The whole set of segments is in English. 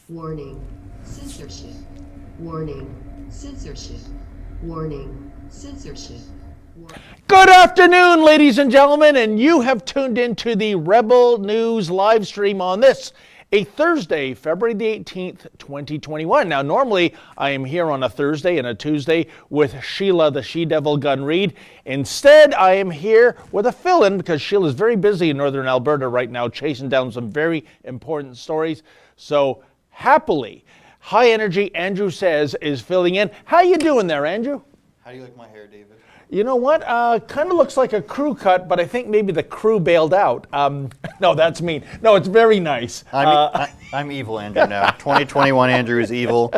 Warning, censorship. Warning, censorship. Warning, censorship. Good afternoon, ladies and gentlemen, and you have tuned into the Rebel News live stream on this, a Thursday, February the 18th, 2021. Now, normally I am here on a Thursday and a Tuesday with Sheila, the She-Devil Gun Reid. Instead, I am here with a fill-in because Sheila is very busy in Northern Alberta right now chasing down some very important stories. So, happily, high energy Andrew Says is filling in. How you doing there, Andrew? How do you like my hair, David? You know what? Kind of looks like a crew cut, but I think maybe the crew bailed out. No, that's mean. No, it's very nice. I'm evil Andrew now. 2021 Andrew is evil.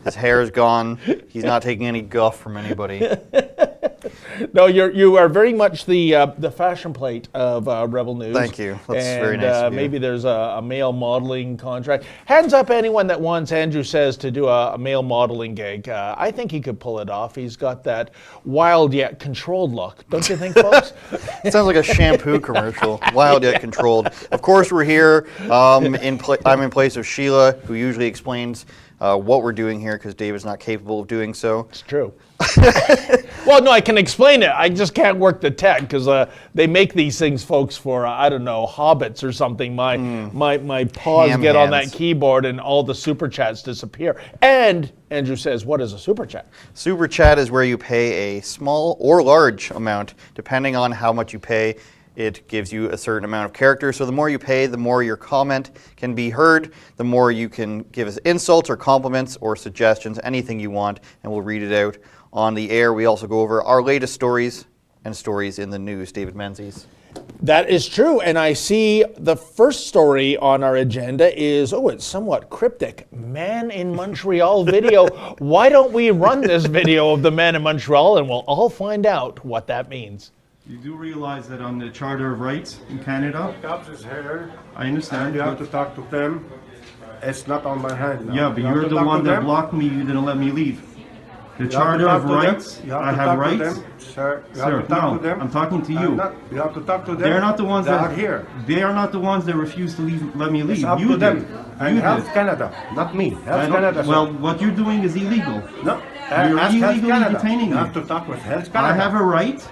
His hair is gone. He's not taking any guff from anybody. No, you are very much the fashion plate of Rebel News. Thank you. That's very nice of you. Maybe there's a male modeling contract. Hands up anyone that wants Andrew Says to do a male modeling gig. I think he could pull it off. He's got that wild yet controlled look. Don't you think, folks? It sounds like a shampoo commercial. Wild yet controlled. Of course, we're here. I'm in place of Sheila, who usually explains what we're doing here because David's not capable of doing so. It's true. Well, no, I can explain it. I just can't work the tech because they make these things, folks, for, I don't know, hobbits or something. My paws get on that keyboard and all the super chats disappear. And Andrew Says, what is a super chat? Super chat is where you pay a small or large amount, depending on how much you pay. It gives you a certain amount of characters. So the more you pay, the more your comment can be heard, the more you can give us insults or compliments or suggestions, anything you want, and we'll read it out on the air. We also go over our latest stories and stories in the news. David Menzies. That is true, and I see the first story on our agenda is, it's somewhat cryptic. Man in Montreal video. Why don't we run this video of the man in Montreal, and we'll all find out what that means. You do realize that on the Charter of Rights in Canada, Cops is here. I understand. And you have to talk to them. It's not on my hand now. Yeah, but you're the one that blocked me. You didn't let me leave. The Charter of Rights, I have rights. Sir, you Sir, have to talk no, to them. I'm talking to you. You have to talk to them. They're not the ones that are here. They are not the ones that refuse to let me leave. It's up You to them. did. And You Health did. Canada, not me. I Health don't- Canada. Sir. Well, what you're doing is illegal. No. You're Ask Health illegally Canada. detaining You me. have to talk with Health Canada. I have a right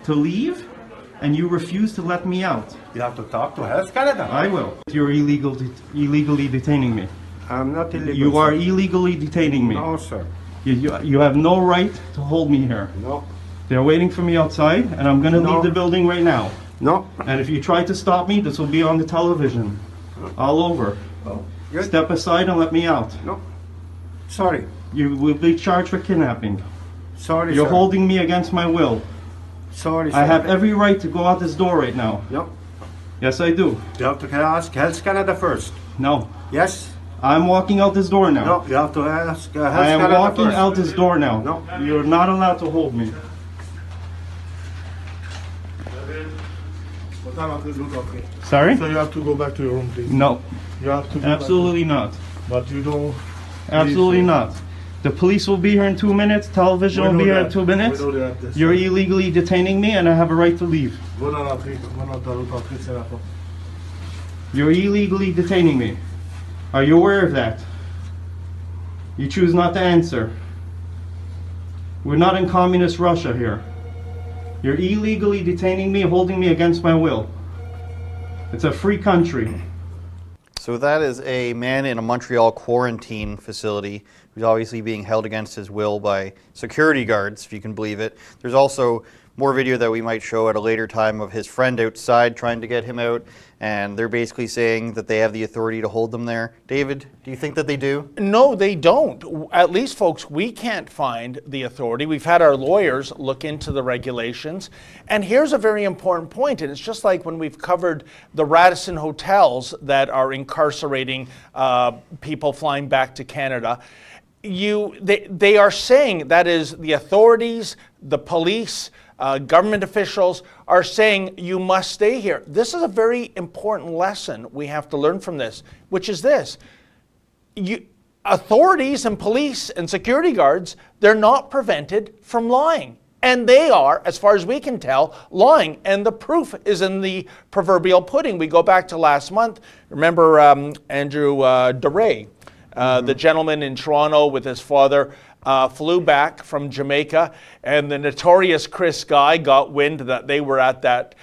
to leave, and you refuse to let me out. You have to talk to Health Canada. I will. You're illegally detaining me. I'm not illegal. You are sir. illegally detaining me. No, sir. You have no right to hold me here. No. They're waiting for me outside, and I'm gonna No. leave the building right now. No. And if you try to stop me, this will be on the television, all over. Good. Step aside and let me out. No. Sorry. You will be charged for kidnapping. Sorry, You're sir. holding me against my will. Sorry, sir. I have every right to go out this door right now. No. Yes, I do. You have to ask Health Canada first. No. Yes. I'm walking out this door now. No. You have to ask Health I am Canada walking first. out this door now. No. You're not allowed to hold me. Sorry? So you have to go back to your room, please. No. You have to go Absolutely not. back. But you don't. Absolutely Please, not. The police will be here in 2 minutes. Television We will know be here in that. 2 minutes. We know that, yes, You're sir. illegally detaining me, and I have a right to leave. You're illegally detaining me. Are you aware of that? You choose not to answer. We're not in communist Russia here. You're illegally detaining me, holding me against my will. It's a free country. So that is a man in a Montreal quarantine facility who's obviously being held against his will by security guards, if you can believe it. There's also more video that we might show at a later time of his friend outside trying to get him out, and they're basically saying that they have the authority to hold them there. David, do you think that they do? No, they don't. At least, folks, we can't find the authority. We've had our lawyers look into the regulations. And here's a very important point, and it's just like when we've covered the Radisson hotels that are incarcerating people flying back to Canada. They are saying, that is, the authorities, the police, government officials are saying you must stay here. This is a very important lesson we have to learn from this, which is this. Authorities and police and security guards, they're not prevented from lying. And they are, as far as we can tell, lying. And the proof is in the proverbial pudding. We go back to last month. Remember Andrew DeRay, the gentleman in Toronto with his father, flew back from Jamaica, and the notorious Chris Guy got wind that they were at that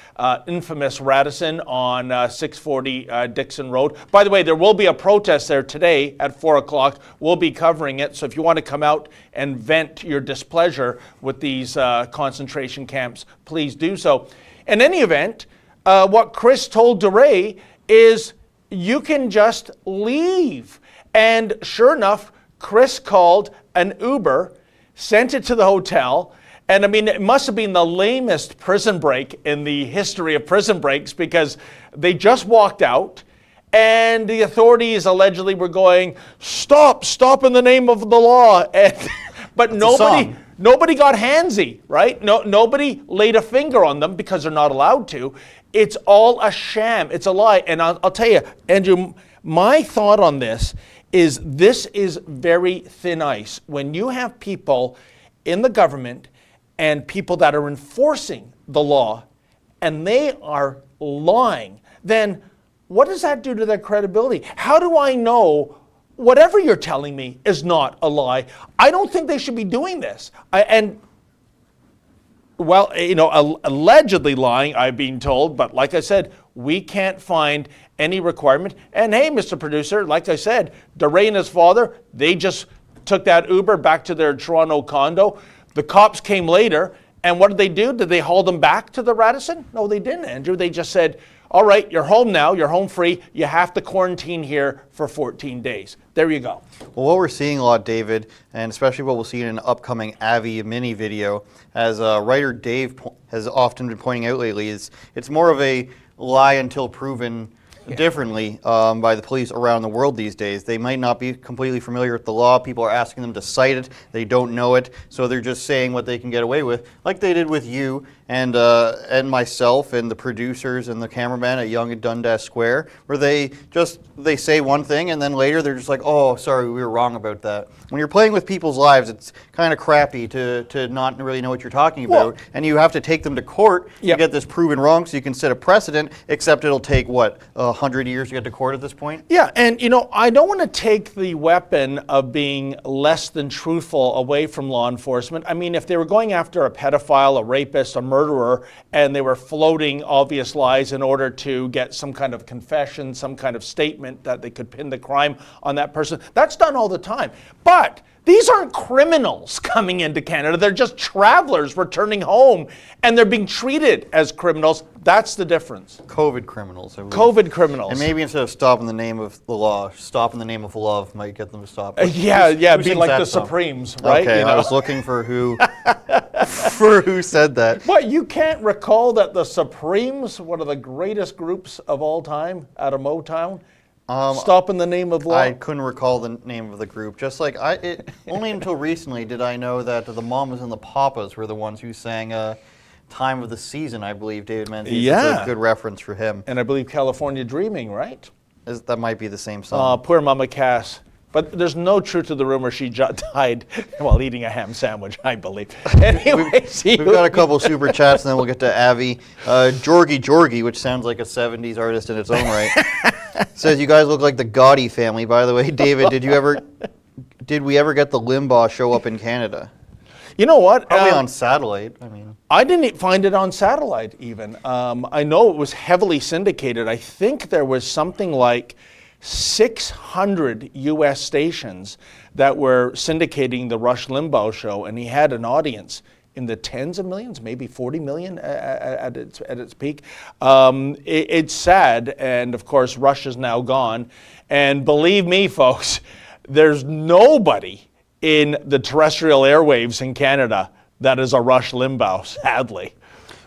infamous Radisson on 640 Dixon Road. By the way, there will be a protest there today at 4 o'clock. We'll be covering it, so if you want to come out and vent your displeasure with these concentration camps, please do so. In any event, what Chris told DeRay is you can just leave. And sure enough, Chris called an Uber, sent it to the hotel, and I mean, it must have been the lamest prison break in the history of prison breaks, because they just walked out, and the authorities allegedly were going, stop in the name of the law. And, but nobody got handsy, right? Nobody laid a finger on them because they're not allowed to. It's all a sham. It's a lie. And I'll tell you, Andrew, my thought on this is very thin ice. When you have people in the government and people that are enforcing the law and they are lying, then what does that do to their credibility? How do I know whatever you're telling me is not a lie? I don't think they should be doing this. Allegedly lying, I've been told, but like I said, we can't find any requirement. And hey, Mr. Producer, like I said, DeRay and his father, they just took that Uber back to their Toronto condo. The cops came later, and what did they do? Did they haul them back to the Radisson? No, they didn't, Andrew. They just said, all right, you're home now, you're home free, you have to quarantine here for 14 days. There you go. Well, what we're seeing a lot, David, and especially what we'll see in an upcoming Avi mini video, as writer Dave has often been pointing out lately, is it's more of a lie until proven differently by the police around the world these days. They might not be completely familiar with the law. People are asking them to cite it. They don't know it, so they're just saying what they can get away with, like they did with you and myself and the producers and the cameraman at Yonge and Dundas Square, where they say one thing and then later they're just like, oh, sorry, we were wrong about that. When you're playing with people's lives, it's kind of crappy to not really know what you're talking about, and you have to take them to court to get this proven wrong so you can set a precedent, except it'll take, 100 years to get to court at this point? Yeah, and I don't want to take the weapon of being less than truthful away from law enforcement. I mean, if they were going after a pedophile, a rapist, a murderer, and they were floating obvious lies in order to get some kind of confession, some kind of statement that they could pin the crime on that person, that's done all the time. But these aren't criminals coming into Canada. They're just travelers returning home, and they're being treated as criminals. That's the difference. COVID criminals. COVID criminals. And maybe instead of stop in the name of the law, stop in the name of love might get them to stop. Be like the Supremes, right? Okay, I was looking for who who said that. What, you can't recall that the Supremes, one of the greatest groups of all time out of Motown, stop in the name of law? I couldn't recall the name of the group. Just like only until recently did I know that the Mamas and the Papas were the ones who sang Time of the Season, I believe, David Menzies. Yeah. It's a good reference for him. And I believe California Dreaming, right? That might be the same song. Poor Mama Cass. But there's no truth to the rumor she died while eating a ham sandwich, I believe. Anyways, we've got a couple super chats, and then we'll get to Avi. Georgie, which sounds like a 70s artist in its own right, says, you guys look like the Gotti family. By the way, David, did we ever get the Limbaugh show up in Canada? You know what? Probably on satellite. I didn't find it on satellite even. I know it was heavily syndicated. I think there was something like 600 U.S. stations that were syndicating the Rush Limbaugh show, and he had an audience in the tens of millions, maybe 40 million at its peak. It's sad, and of course Rush is now gone. And believe me, folks, there's nobody in the terrestrial airwaves in Canada that is a Rush Limbaugh, sadly.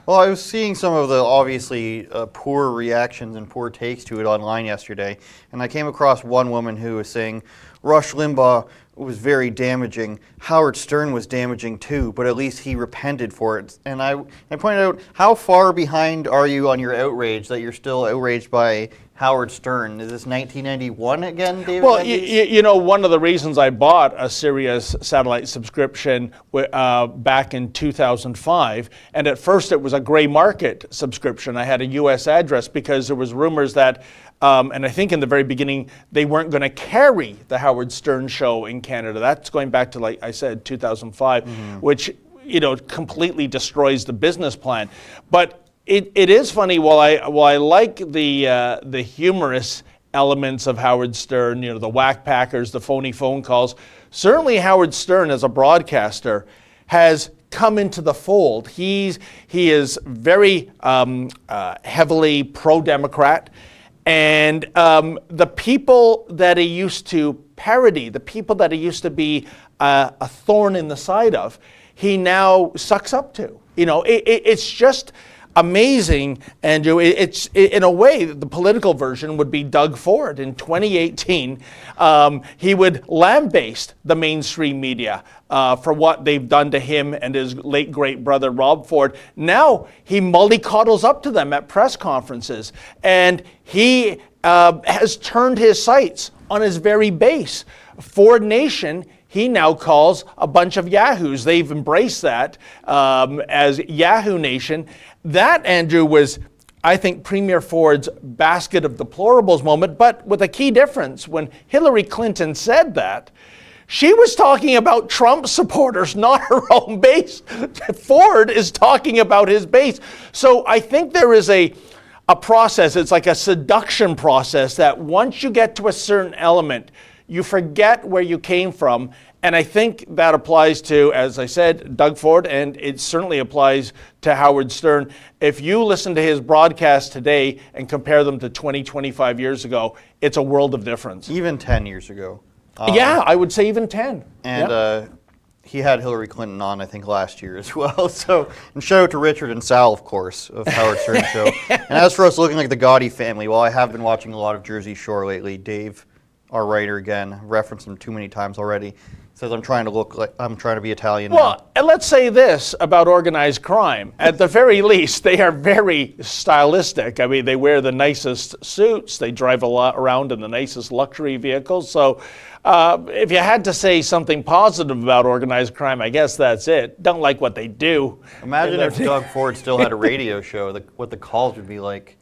Well, I was seeing some of the obviously poor reactions and poor takes to it online yesterday, and I came across one woman who was saying, Rush Limbaugh was very damaging. Howard Stern was damaging too, but at least he repented for it. And I pointed out, how far behind are you on your outrage that you're still outraged by Howard Stern. Is this 1991 again, David? Well, Menzies? you know, one of the reasons I bought a Sirius satellite subscription back in 2005, and at first it was a gray market subscription. I had a U.S. address because there was rumors that, and I think in the very beginning, they weren't going to carry the Howard Stern show in Canada. That's going back to, like I said, 2005, which, you know, completely destroys the business plan. But it is funny. While I like the humorous elements of Howard Stern, you know, the whack packers, the phony phone calls, certainly Howard Stern as a broadcaster has come into the fold. He is very heavily pro-Democrat, and the people that he used to parody, the people that he used to be a thorn in the side of, he now sucks up to. You know, it's just amazing, Andrew. It's in a way, the political version would be Doug Ford in 2018. He would lambaste the mainstream media for what they've done to him and his late great brother Rob Ford. Now he mollycoddles up to them at press conferences, and he has turned his sights on his very base. Ford Nation, he now calls a bunch of yahoos. They've embraced that as Yahoo Nation. That, Andrew, was, I think, Premier Ford's basket of deplorables moment, but with a key difference. When Hillary Clinton said that, she was talking about Trump supporters, not her own base. Ford is talking about his base. So I think there is a process, it's like a seduction process, that once you get to a certain element, you forget where you came from. And I think that applies to, as I said, Doug Ford, and it certainly applies to Howard Stern. If you listen to his broadcasts today and compare them to 20, 25 years ago, it's a world of difference. Even 10 years ago. Yeah, I would say even 10. And Yeah. he had Hillary Clinton on, I think, last year as well. So, and shout out to Richard and Sal, of course, of Howard Stern Show. And as for us looking like the Gotti family, well, I have been watching a lot of Jersey Shore lately. Dave, our writer, again, referenced him too many times already. Says I'm trying to look like I'm trying to be Italian now. Well, and let's say this about organized crime. At the very least, they are very stylistic. I mean, they wear the nicest suits. They drive a lot around in the nicest luxury vehicles. So if you had to say something positive about organized crime, I guess that's it. Don't like what they do. Imagine if Doug Ford still had a radio show, what the calls would be like.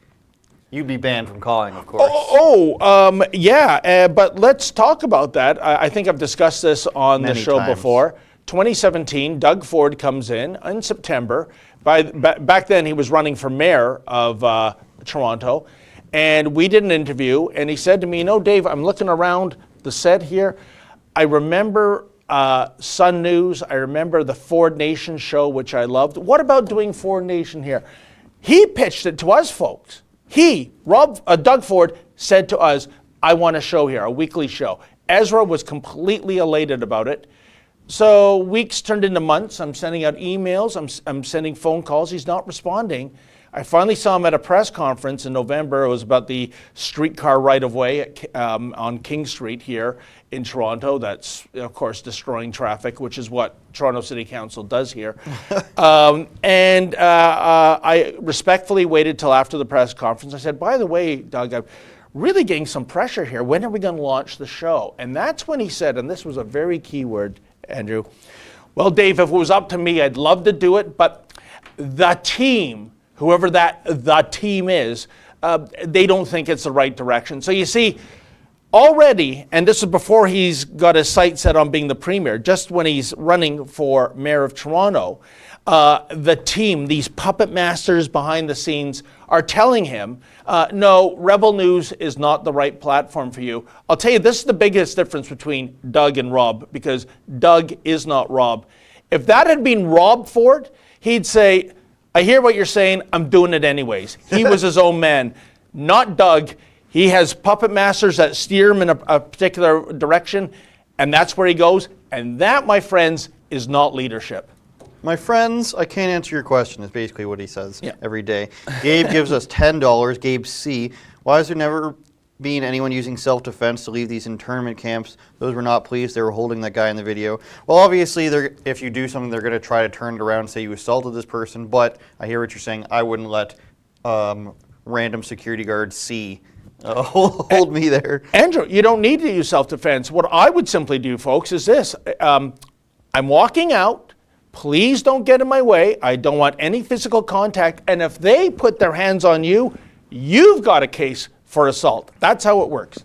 You'd be banned from calling, of course. Yeah, but let's talk about that. I think I've discussed this on the show before. 2017, Doug Ford comes in September. Back then, he was running for mayor of Toronto, and we did an interview, and he said to me, you know, Dave, I'm looking around the set here. I remember Sun News. I remember the Ford Nation show, which I loved. What about doing Ford Nation here? He pitched it to us, folks. Doug Ford, said to us, I want a show here, a weekly show. Ezra was completely elated about it. So weeks turned into months. I'm sending out emails. I'm sending phone calls. He's not responding. I finally saw him at a press conference in November. It was about the streetcar right-of-way on King Street here in Toronto. That's, of course, destroying traffic, which is what Toronto City Council does here. I respectfully waited till after the press conference. I said, by the way, Doug, I'm really getting some pressure here. When are we going to launch the show? And that's when he said, and this was a very key word, Andrew, well, Dave, if it was up to me, I'd love to do it, but the team, whoever the team is, they don't think it's the right direction. So you see, already, and this is before he's got his sights set on being the premier, just when he's running for mayor of Toronto, the team, these puppet masters behind the scenes, are telling him, no, Rebel News is not the right platform for you. I'll tell you, this is the biggest difference between Doug and Rob, because Doug is not Rob. If that had been Rob Ford, he'd say, I hear what you're saying, I'm doing it anyways. He was his own man. Not Doug. He has puppet masters that steer him in a particular direction, and that's where he goes. And that, my friends, is not leadership. My friends, I can't answer your question, is basically what he says every day. Gabe gives us $10. Gabe C. Why has there never been anyone using self-defense to leave these internment camps? Those were not pleased. They were holding that guy in the video. Well, obviously, if you do something, they're going to try to turn it around and say you assaulted this person. But I hear what you're saying. I wouldn't let random security guards see Hold me there. Andrew, you don't need to use self-defense. What I would simply do, folks, is this. I'm walking out. Please don't get in my way. I don't want any physical contact. And if they put their hands on you, you've got a case for assault. That's how it works.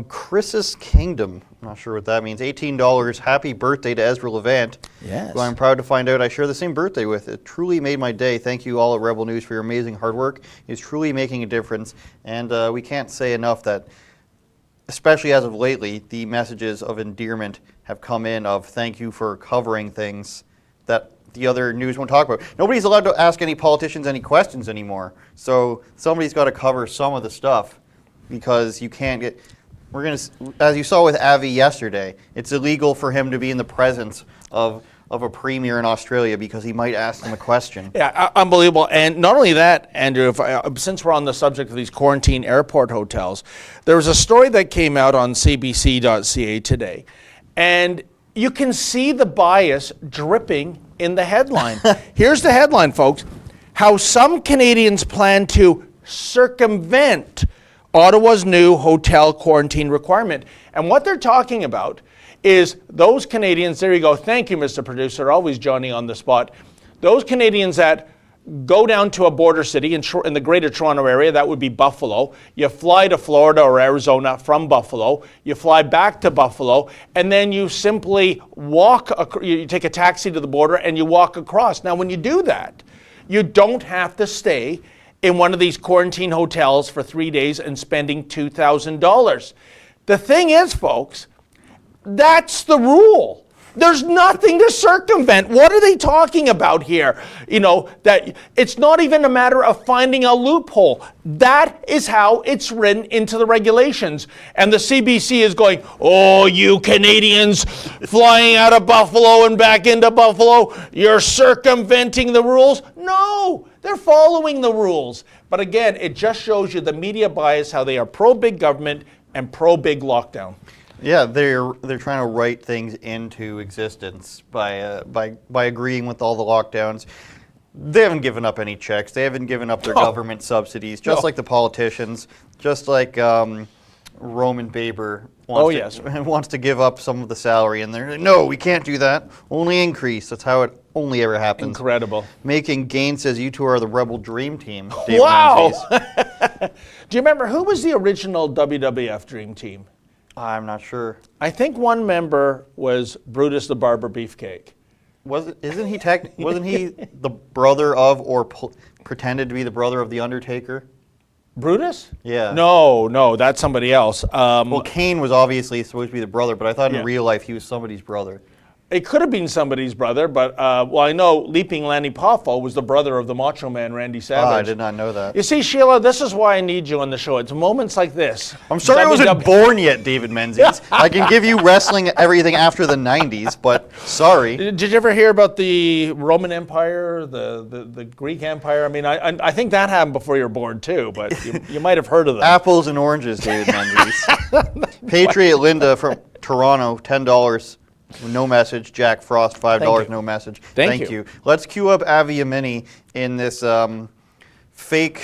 Chris's Kingdom. I'm not sure what that means. $18. Happy birthday to Ezra Levant. Yes. Who I'm proud to find out I share the same birthday with. It truly made my day. Thank you all at Rebel News for your amazing hard work. It's truly making a difference. And we can't say enough that, especially as of lately, the messages of endearment have come in of thank you for covering things that the other news won't talk about. Nobody's allowed to ask any politicians any questions anymore. So somebody's got to cover some of the stuff because you can't get... We're going to, as you saw with Avi yesterday, it's illegal for him to be in the presence of a premier in Australia because he might ask them a question. Yeah, unbelievable. And not only that, Andrew, since we're on the subject of these quarantine airport hotels, there was a story that came out on cbc.ca today, and you can see the bias dripping in the headline. Here's the headline, folks. How some Canadians plan to circumvent Ottawa's new hotel quarantine requirement. And what they're talking about is those Canadians, there you go, thank you, Mr. Producer, always Johnny on the spot, those Canadians that go down to a border city in the greater Toronto area, that would be Buffalo, you fly to Florida or Arizona from Buffalo, you fly back to Buffalo, and then you simply you take a taxi to the border and you walk across. Now when you do that, you don't have to stay in one of these quarantine hotels for 3 days and spending $2,000. The thing is, folks, that's the rule. There's nothing to circumvent. What are they talking about here? You know, that it's not even a matter of finding a loophole. That is how it's written into the regulations. And the CBC is going, oh, you Canadians flying out of Buffalo and back into Buffalo, you're circumventing the rules. No, they're following the rules. But again, it just shows you the media bias, how they are pro-big government and pro-big lockdown. Yeah, they're trying to write things into existence by agreeing with all the lockdowns. They haven't given up any checks. They haven't given up their government subsidies, just like the politicians, just like Roman Baber wants to give up some of the salary. And they're like, no, we can't do that. Only increase. That's how it only ever happens. Incredible. Making Gain says you two are the Rebel Dream Team. David Wow. Menzies. Do you remember who was the original WWF Dream Team? I'm not sure. I think one member was Brutus the Barber Beefcake. Wasn't he the brother of or pretended to be the brother of the Undertaker? Brutus? Yeah. No, that's somebody else. Well, Kane was obviously supposed to be the brother, but I thought in real life he was somebody's brother. It could have been somebody's brother, but I know Leaping Lanny Poffo was the brother of the Macho Man, Randy Savage. I did not know that. You see, Sheila, this is why I need you on the show. It's moments like this. I'm sorry I wasn't born yet, David Menzies. I can give you wrestling everything after the 90s, but sorry. Did you ever hear about the Roman Empire, the Greek Empire? I mean, I think that happened before you were born too, but you might have heard of them. Apples and oranges, David Menzies. Patriot Linda from Toronto, $10. No message. Jack Frost, $5, no message. Thank you. Let's cue up Avi Yamini in this fake.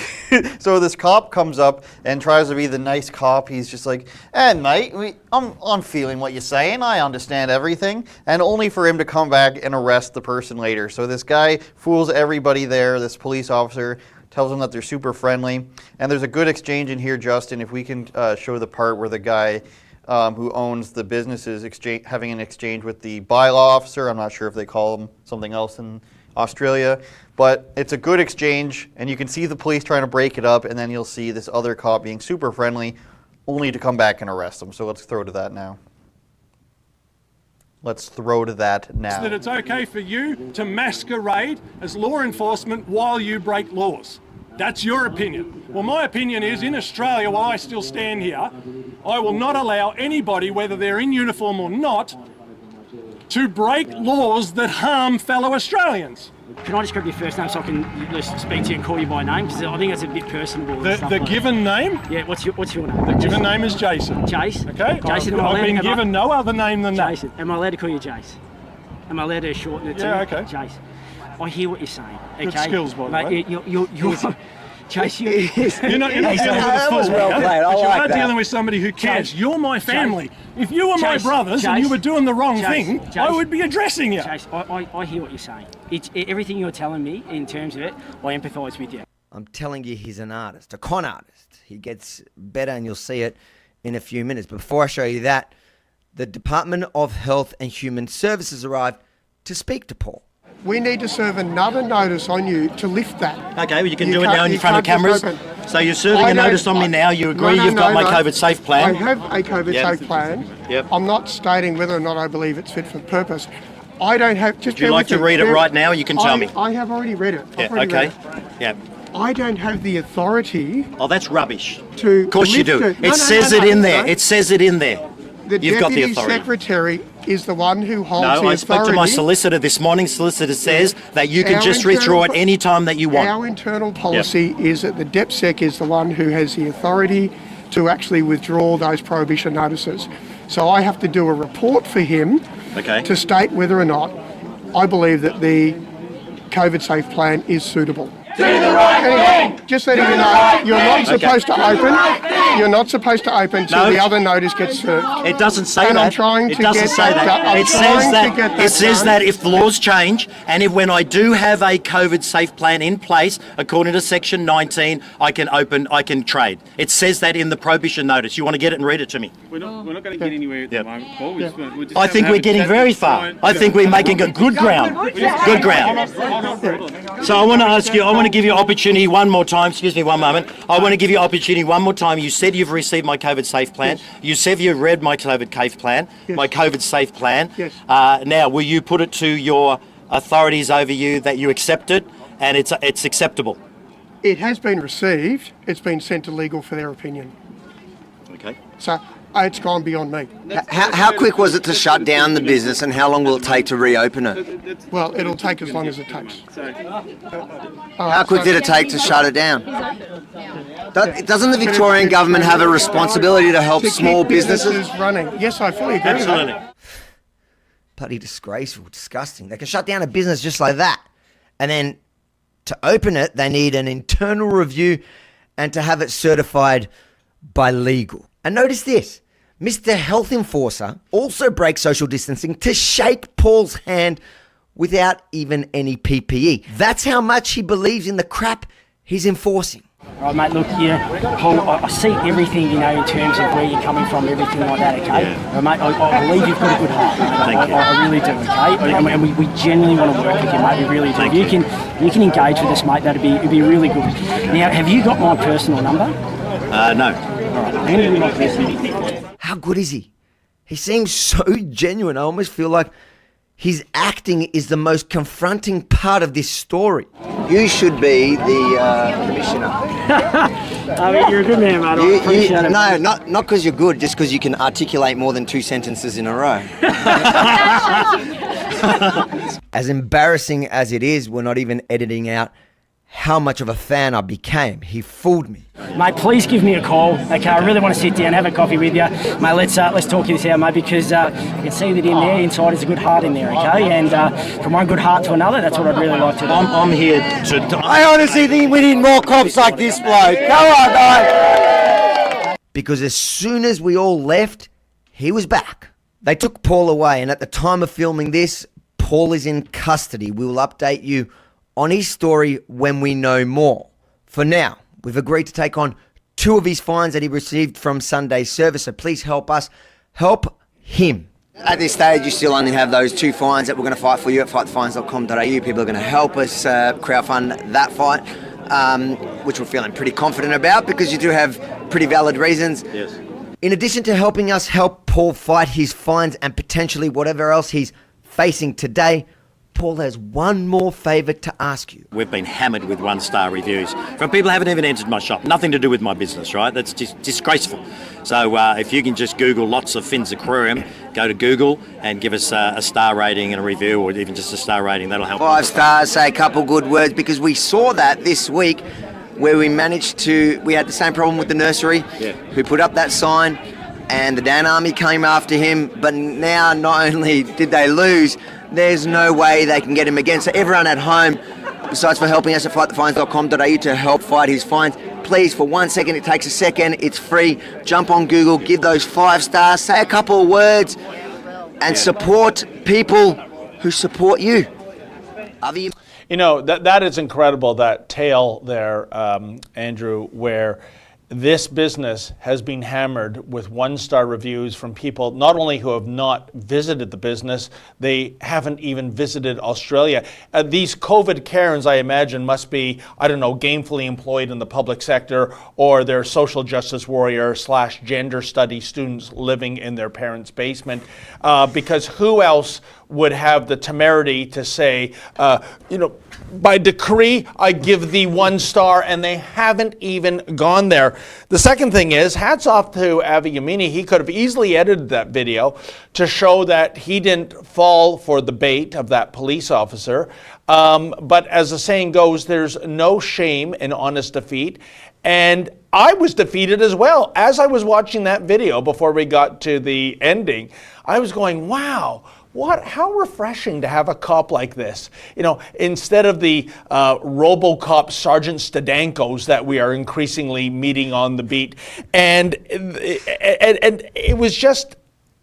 So this cop comes up and tries to be the nice cop. He's just like, "Hey, mate, I'm feeling what you're saying. I understand everything." And only for him to come back and arrest the person later. So this guy fools everybody there. This police officer tells them that they're super friendly. And there's a good exchange in here, Justin. If we can show the part where the guy who owns the businesses having an exchange with the bylaw officer. I'm not sure if they call him something else in Australia, but it's a good exchange, and you can see the police trying to break it up, and then you'll see this other cop being super friendly, only to come back and arrest them. So let's throw to that now. That it's okay for you to masquerade as law enforcement while you break laws. That's your opinion. Well, my opinion is, in Australia, while I still stand here, I will not allow anybody, whether they're in uniform or not, to break laws that harm fellow Australians. Can I just grab your first name so I can speak to you and call you by name? Because I think that's a bit personable. The given name? Yeah, what's your name? The given name is Jason. Jace? Okay. Jason, I've been given no other name than that. Jason. Am I allowed to call you Jace? Am I allowed to shorten it to okay. Jace? I hear what you're saying. Okay? Good skills, by the way. Chase, you're You're not dealing with a that fool. was well yeah? played. I But you like are that. dealing with somebody who cares. Chase, You're my family. If you were my Chase, brothers and you Chase, were doing the wrong Chase, thing, Chase. I would be addressing you. Chase, I hear what you're saying. Everything you're telling me in terms of it, I empathise with you. I'm telling you, he's an artist, a con artist. He gets better, and you'll see it in a few minutes. But before I show you that, the Department of Health and Human Services arrived to speak to Paul. We need to serve another notice on you to lift that. Okay, well you can You do it can't- now in you front of can't just cameras. open. So you're serving I a don't- notice on me now. You agree No, you've got my no. COVID safe plan. I have a COVID Yep. safe plan. Yep. I'm not stating whether or not I believe it's fit for purpose. I don't have. Just Would you bear like with to me. read it right now? You can tell me. I have already read it. Yeah, I've already okay. read it. Yeah. I don't have the authority Oh, that's rubbish. to. Of course you lift do. it. No, no, says no, it in no, there. no. It says it in there. The You've got the deputy authority. secretary is the one who holds the No, I authority. spoke to my solicitor this morning. Solicitor says that you can Our just internal withdraw it po- any time that you want. Our internal policy is that the DepSec is the one who has the authority to actually withdraw those prohibition notices. So I have to do a report for him Okay. to state whether or not I believe that the COVID safe plan is suitable. Anyway, just letting you know, you're not supposed to open. You're not supposed to open till No. the other notice gets served. It doesn't say And that. I'm trying it to doesn't get say that that. done. I'm It says trying to that. get It that says done. that if the laws change and if when I do have a COVID safe plan in place, according to Section 19, I can open. I can trade. It says that in the prohibition notice. You want to get it and read it to me? We're not going to get anywhere at the moment, Paul. We're just I think we're getting very far. I think we're making a good ground. Good ground. So I want to ask you. I want to give you opportunity one more time. Excuse me, one moment. I want to give you opportunity one more time. You said you've received my COVID safe plan. You said you've read my COVID safe plan. My COVID safe plan. Yes. Now, will you put it to your authorities over you that you accept it and it's acceptable? It has been received. It's been sent to legal for their opinion. Okay. So it's gone beyond me. How quick was it to shut down the business, and how long will it take to reopen it? Well, it'll take as long as it takes. How quick did it take to shut it down? Doesn't the Victorian government have a responsibility to help To small keep businesses? running? Yes, I fully agree with that. Absolutely. Bloody disgraceful, disgusting. They can shut down a business just like that. And then to open it, they need an internal review and to have it certified by legal. And notice this, Mr. Health Enforcer also breaks social distancing to shake Paul's hand without even any PPE. That's how much he believes in the crap he's enforcing. Right, mate, look, yeah, Paul, I see everything, you know, in terms of where you're coming from, everything like that, okay? Right, mate, I believe you've got a good heart, mate. Thank you. I really do, okay? And we genuinely want to work with you, mate, we really do. Thank If you can engage with us, mate, it'd be really good. Now, have you got my personal number? No. All right, I'm going to give you my personal number. How good is he? He seems so genuine. I almost feel like his acting is the most confronting part of this story. You should be the commissioner. I mean, you're a good man, mate. I appreciate it. No, not because you're good, just because you can articulate more than 2 sentences in a row. As embarrassing as it is, we're not even editing out how much of a fan I became. He fooled me. Mate, please give me a call. Okay, I really want to sit down, have a coffee with you. Mate, let's talk this out, mate, because I can see that in there, inside is a good heart in there, okay? And from one good heart to another, that's what I'd really like to do. I'm here to. I honestly think we need more cops like this bloke. Come on, guys. Because as soon as we all left, he was back. They took Paul away, and at the time of filming this, Paul is in custody. We will update you on his story when we know more. For now, we've agreed to take on 2 of his fines that he received from Sunday's service, so please help us help him. At this stage, you still only have those 2 fines that we're going to fight for you at fightthefines.com.au. People are going to help us crowdfund that fight, which we're feeling pretty confident about because you do have pretty valid reasons. Yes. In addition to helping us help Paul fight his fines and potentially whatever else he's facing today, Paul has one more favour to ask you. We've been hammered with 1-star reviews from people who haven't even entered my shop. Nothing to do with my business, right? That's just disgraceful. So if you can just Google lots of Fins Aquarium, go to Google and give us a star rating and a review, or even just a star rating, that'll help. 5 stars, say a couple good words, because we saw that this week where we had the same problem with the nursery, who put up that sign, and the Dan Army came after him, but now not only did they lose, there's no way they can get him again. So everyone at home, besides for helping us at fightthefines.com.au to help fight his fines, please, for 1 second, it takes a second, it's free, jump on Google, give those 5 stars, say a couple of words, and support people who support you. You know, that is incredible, that tale there, Andrew, where this business has been hammered with 1-star reviews from people not only who have not visited the business, they haven't even visited Australia. These COVID Karens, I imagine, must be, I don't know, gainfully employed in the public sector, or they're social justice warrior / gender study students living in their parents' basement, because who else would have the temerity to say, by decree, I give thee 1 star, and they haven't even gone there. The second thing is, hats off to Avi Yamini. He could have easily edited that video to show that he didn't fall for the bait of that police officer. But as the saying goes, there's no shame in honest defeat. And I was defeated as well. As I was watching that video before we got to the ending, I was going, wow, how refreshing to have a cop like this. Instead of the RoboCop Sergeant Stadenkos that we are increasingly meeting on the beat. And it was just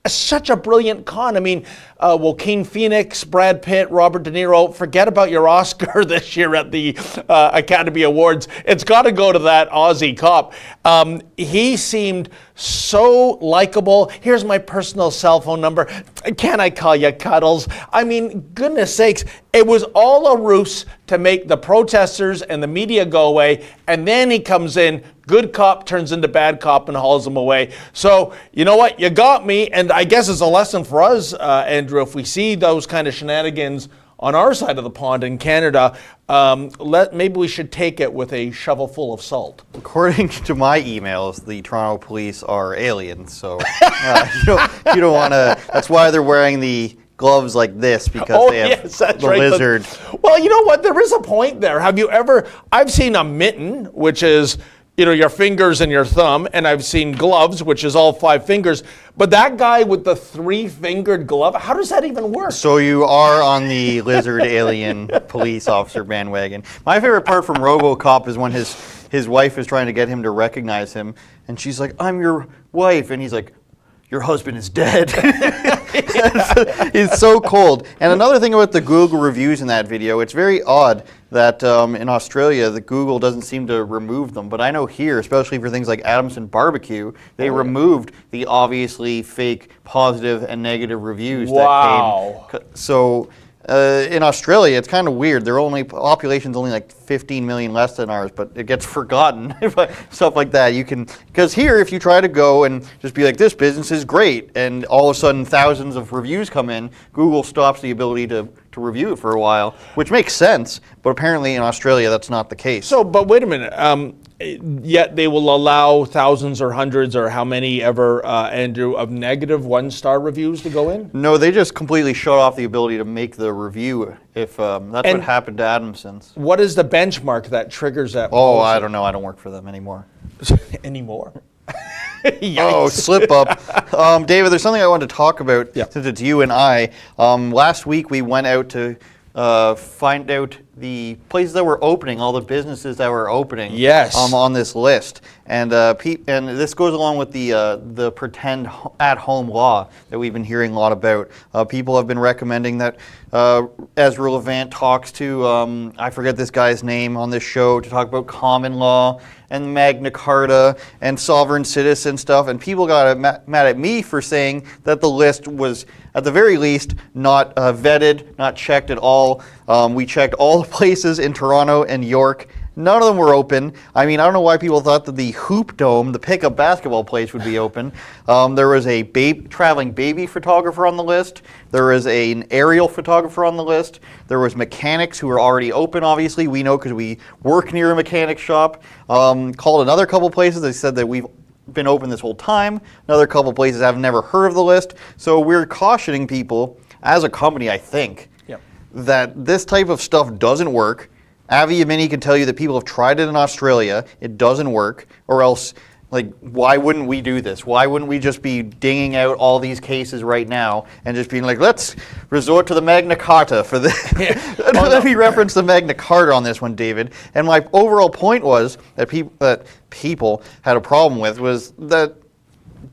such a brilliant con. I mean, Joaquin Phoenix, Brad Pitt, Robert De Niro, forget about your Oscar this year at the Academy Awards. It's got to go to that Aussie cop. He seemed so likable. Here's my personal cell phone number. Can I call you Cuddles? I mean, goodness sakes, it was all a ruse to make the protesters and the media go away, and then he comes in, good cop turns into bad cop and hauls them away. So, you know what? You got me, and I guess it's a lesson for us, Andrew, if we see those kind of shenanigans on our side of the pond in Canada, maybe we should take it with a shovel full of salt. According to my emails, the Toronto police are aliens, so you don't want to. That's why they're wearing the gloves like this, because they have the lizard. Well, you know what? There is a point there. I've seen a mitten, which is, your fingers and your thumb, and I've seen gloves, which is all 5 fingers. But that guy with the 3-fingered glove, how does that even work? So you are on the lizard alien police officer bandwagon. My favorite part from RoboCop is when his wife is trying to get him to recognize him, and she's like, "I'm your wife," and he's like, "Your husband is dead." It's so cold. And another thing about the Google reviews in that video, it's very odd that in Australia, the Google doesn't seem to remove them. But I know here, especially for things like Adamson Barbecue, they removed the obviously fake positive and negative reviews that came. So in Australia, it's kind of weird. Their population's only like 15 million less than ours, but it gets forgotten. Stuff like that. Because here, if you try to go and just be like, this business is great, and all of a sudden thousands of reviews come in, Google stops the ability to review it for a while, which makes sense, but apparently in Australia that's not the case. So, but wait a minute. Yet they will allow thousands or hundreds or how many ever, Andrew, of negative 1-star reviews to go in? No, they just completely shut off the ability to make the review if that's what happened to Adamson's. What is the benchmark that triggers that? Oh, I don't know. I don't work for them anymore. Anymore? Oh, slip up. David, there's something I wanted to talk about since it's you and I. Last week we went out to find out the places that were opening, all the businesses that were opening on this list. And this goes along with the pretend at-home law that we've been hearing a lot about. People have been recommending that Ezra Levant talks to, I forget this guy's name on this show, to talk about common law and Magna Carta and sovereign citizen stuff. And people got mad at me for saying that the list was, at the very least, not vetted, not checked at all. We checked all the places in Toronto and York. None of them were open. I mean, I don't know why people thought that the Hoop Dome, the pickup basketball place, would be open. There was a traveling baby photographer on the list. There was an aerial photographer on the list. There was mechanics who were already open, obviously. We know because we work near a mechanic shop. Called another couple places. They said that we've been open this whole time. Another couple places have never heard of the list. So we're cautioning people, as a company, I think, that this type of stuff doesn't work. Avi Yamini can tell you that people have tried it in Australia. It doesn't work. Or else Like, why wouldn't we do this? Why wouldn't we just be dinging out all these cases right now and just being like, let's resort to the Magna Carta for this? Let me reference the Magna Carta on this one, David. And my overall point was that people had a problem with was that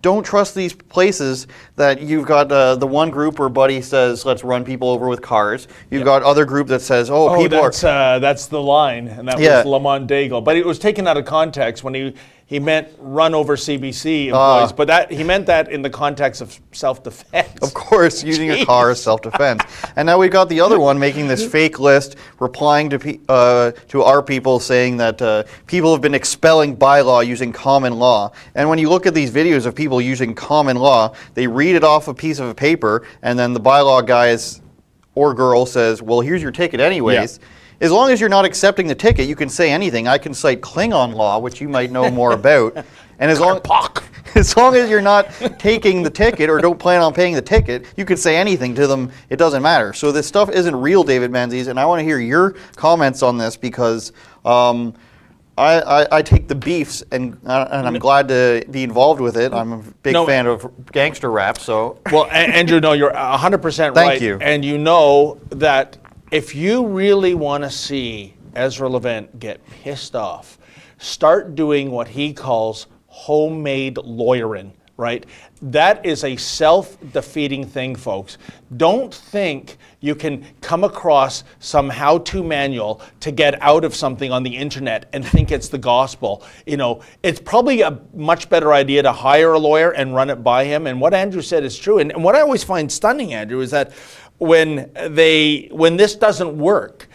don't trust these places that you've got the one group where Buddy says, let's run people over with cars. You've got other group that says, people that's the line, and that was Lamont Daigle. But it was taken out of context when he meant run over CBC employees, but he meant that in the context of self-defense. Of course, using a car as self-defense. And now we've got the other one making this fake list, replying to our people saying that people have been expelling bylaw using common law. And when you look at these videos of people using common law, they read it off a piece of paper, and then the bylaw guy or girl says, well, here's your ticket anyways. Yeah. As long as you're not accepting the ticket, you can say anything. I can cite Klingon law, which you might know more about. And as long as you're not taking the ticket or don't plan on paying the ticket, you can say anything to them. It doesn't matter. So this stuff isn't real, David Menzies, and I want to hear your comments on this because I take the beefs and I'm glad to be involved with it. I'm a big fan of gangster rap. So well, Andrew, no, you're 100% right. Thank you. And you know that if you really want to see Ezra Levant get pissed off, start doing what he calls homemade lawyering, right? That is a self-defeating thing, folks. Don't think you can come across some how-to manual to get out of something on the internet and think it's the gospel. You know, it's probably a much better idea to hire a lawyer and run it by him. And what Andrew said is true. And what I always find stunning, Andrew, is that when this doesn't work,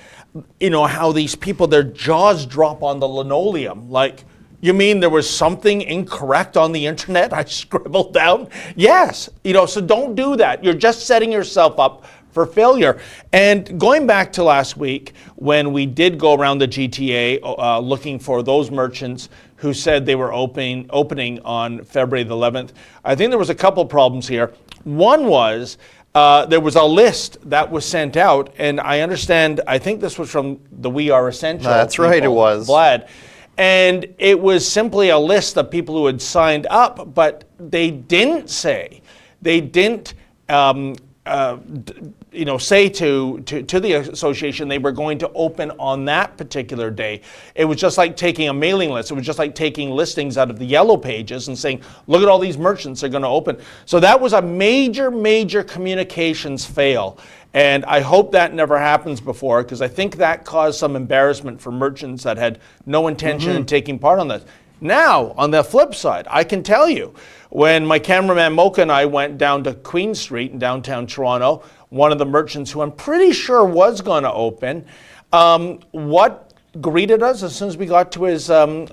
you know, how these people, their jaws drop on the linoleum. Like, you mean there was something incorrect on the internet I scribbled down? Yes. You know, so don't do that. You're just setting yourself up for failure. And going back to last week, when we did go around the GTA looking for those merchants who said they were opening on February the 11th, I think there was a couple problems here. One was there was a list that was sent out, and I understand, I think this was from the We Are Essential. That's people, right, it was. Vlad. And it was simply a list of people who had signed up, but they didn't say, say to the association they were going to open on that particular day. It was just like taking a mailing list. It was just like taking listings out of the yellow pages and saying, look at all these merchants that are going to open. So that was a major communications fail. And I hope that never happens before, because I think that caused some embarrassment for merchants that had no intention in taking part on this. Now, on the flip side, I can tell you, when my cameraman Mocha and I went down to Queen Street in downtown Toronto, one of the merchants who I'm pretty sure was going to open, what greeted us as soon as we got to his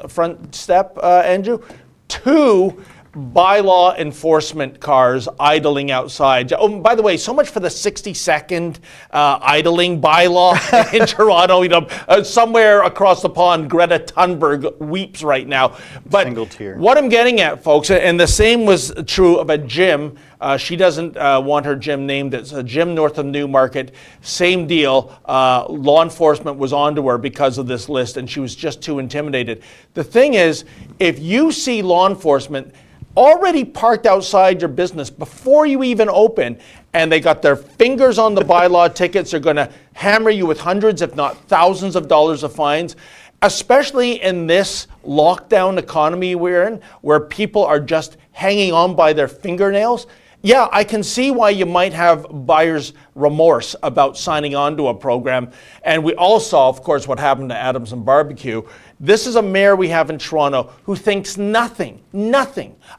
front step, Andrew? 2 bylaw enforcement cars idling outside. Oh, by the way, so much for the 60-second idling bylaw in Toronto. You know, somewhere across the pond, Greta Thunberg weeps right now. But single tear. What I'm getting at, folks, and the same was true of a gym. She doesn't want her gym named. It's a gym north of Newmarket. Same deal. Law enforcement was onto her because of this list, and she was just too intimidated. The thing is, if you see law enforcement already parked outside your business before you even open, and they got their fingers on the bylaw tickets, they're going to hammer you with hundreds, if not thousands of dollars of fines, especially in this lockdown economy we're in, where people are just hanging on by their fingernails. Yeah, I can see why you might have buyer's remorse about signing on to a program. And we all saw, of course, what happened to Adams and Barbecue. This is a mayor we have in Toronto who thinks nothing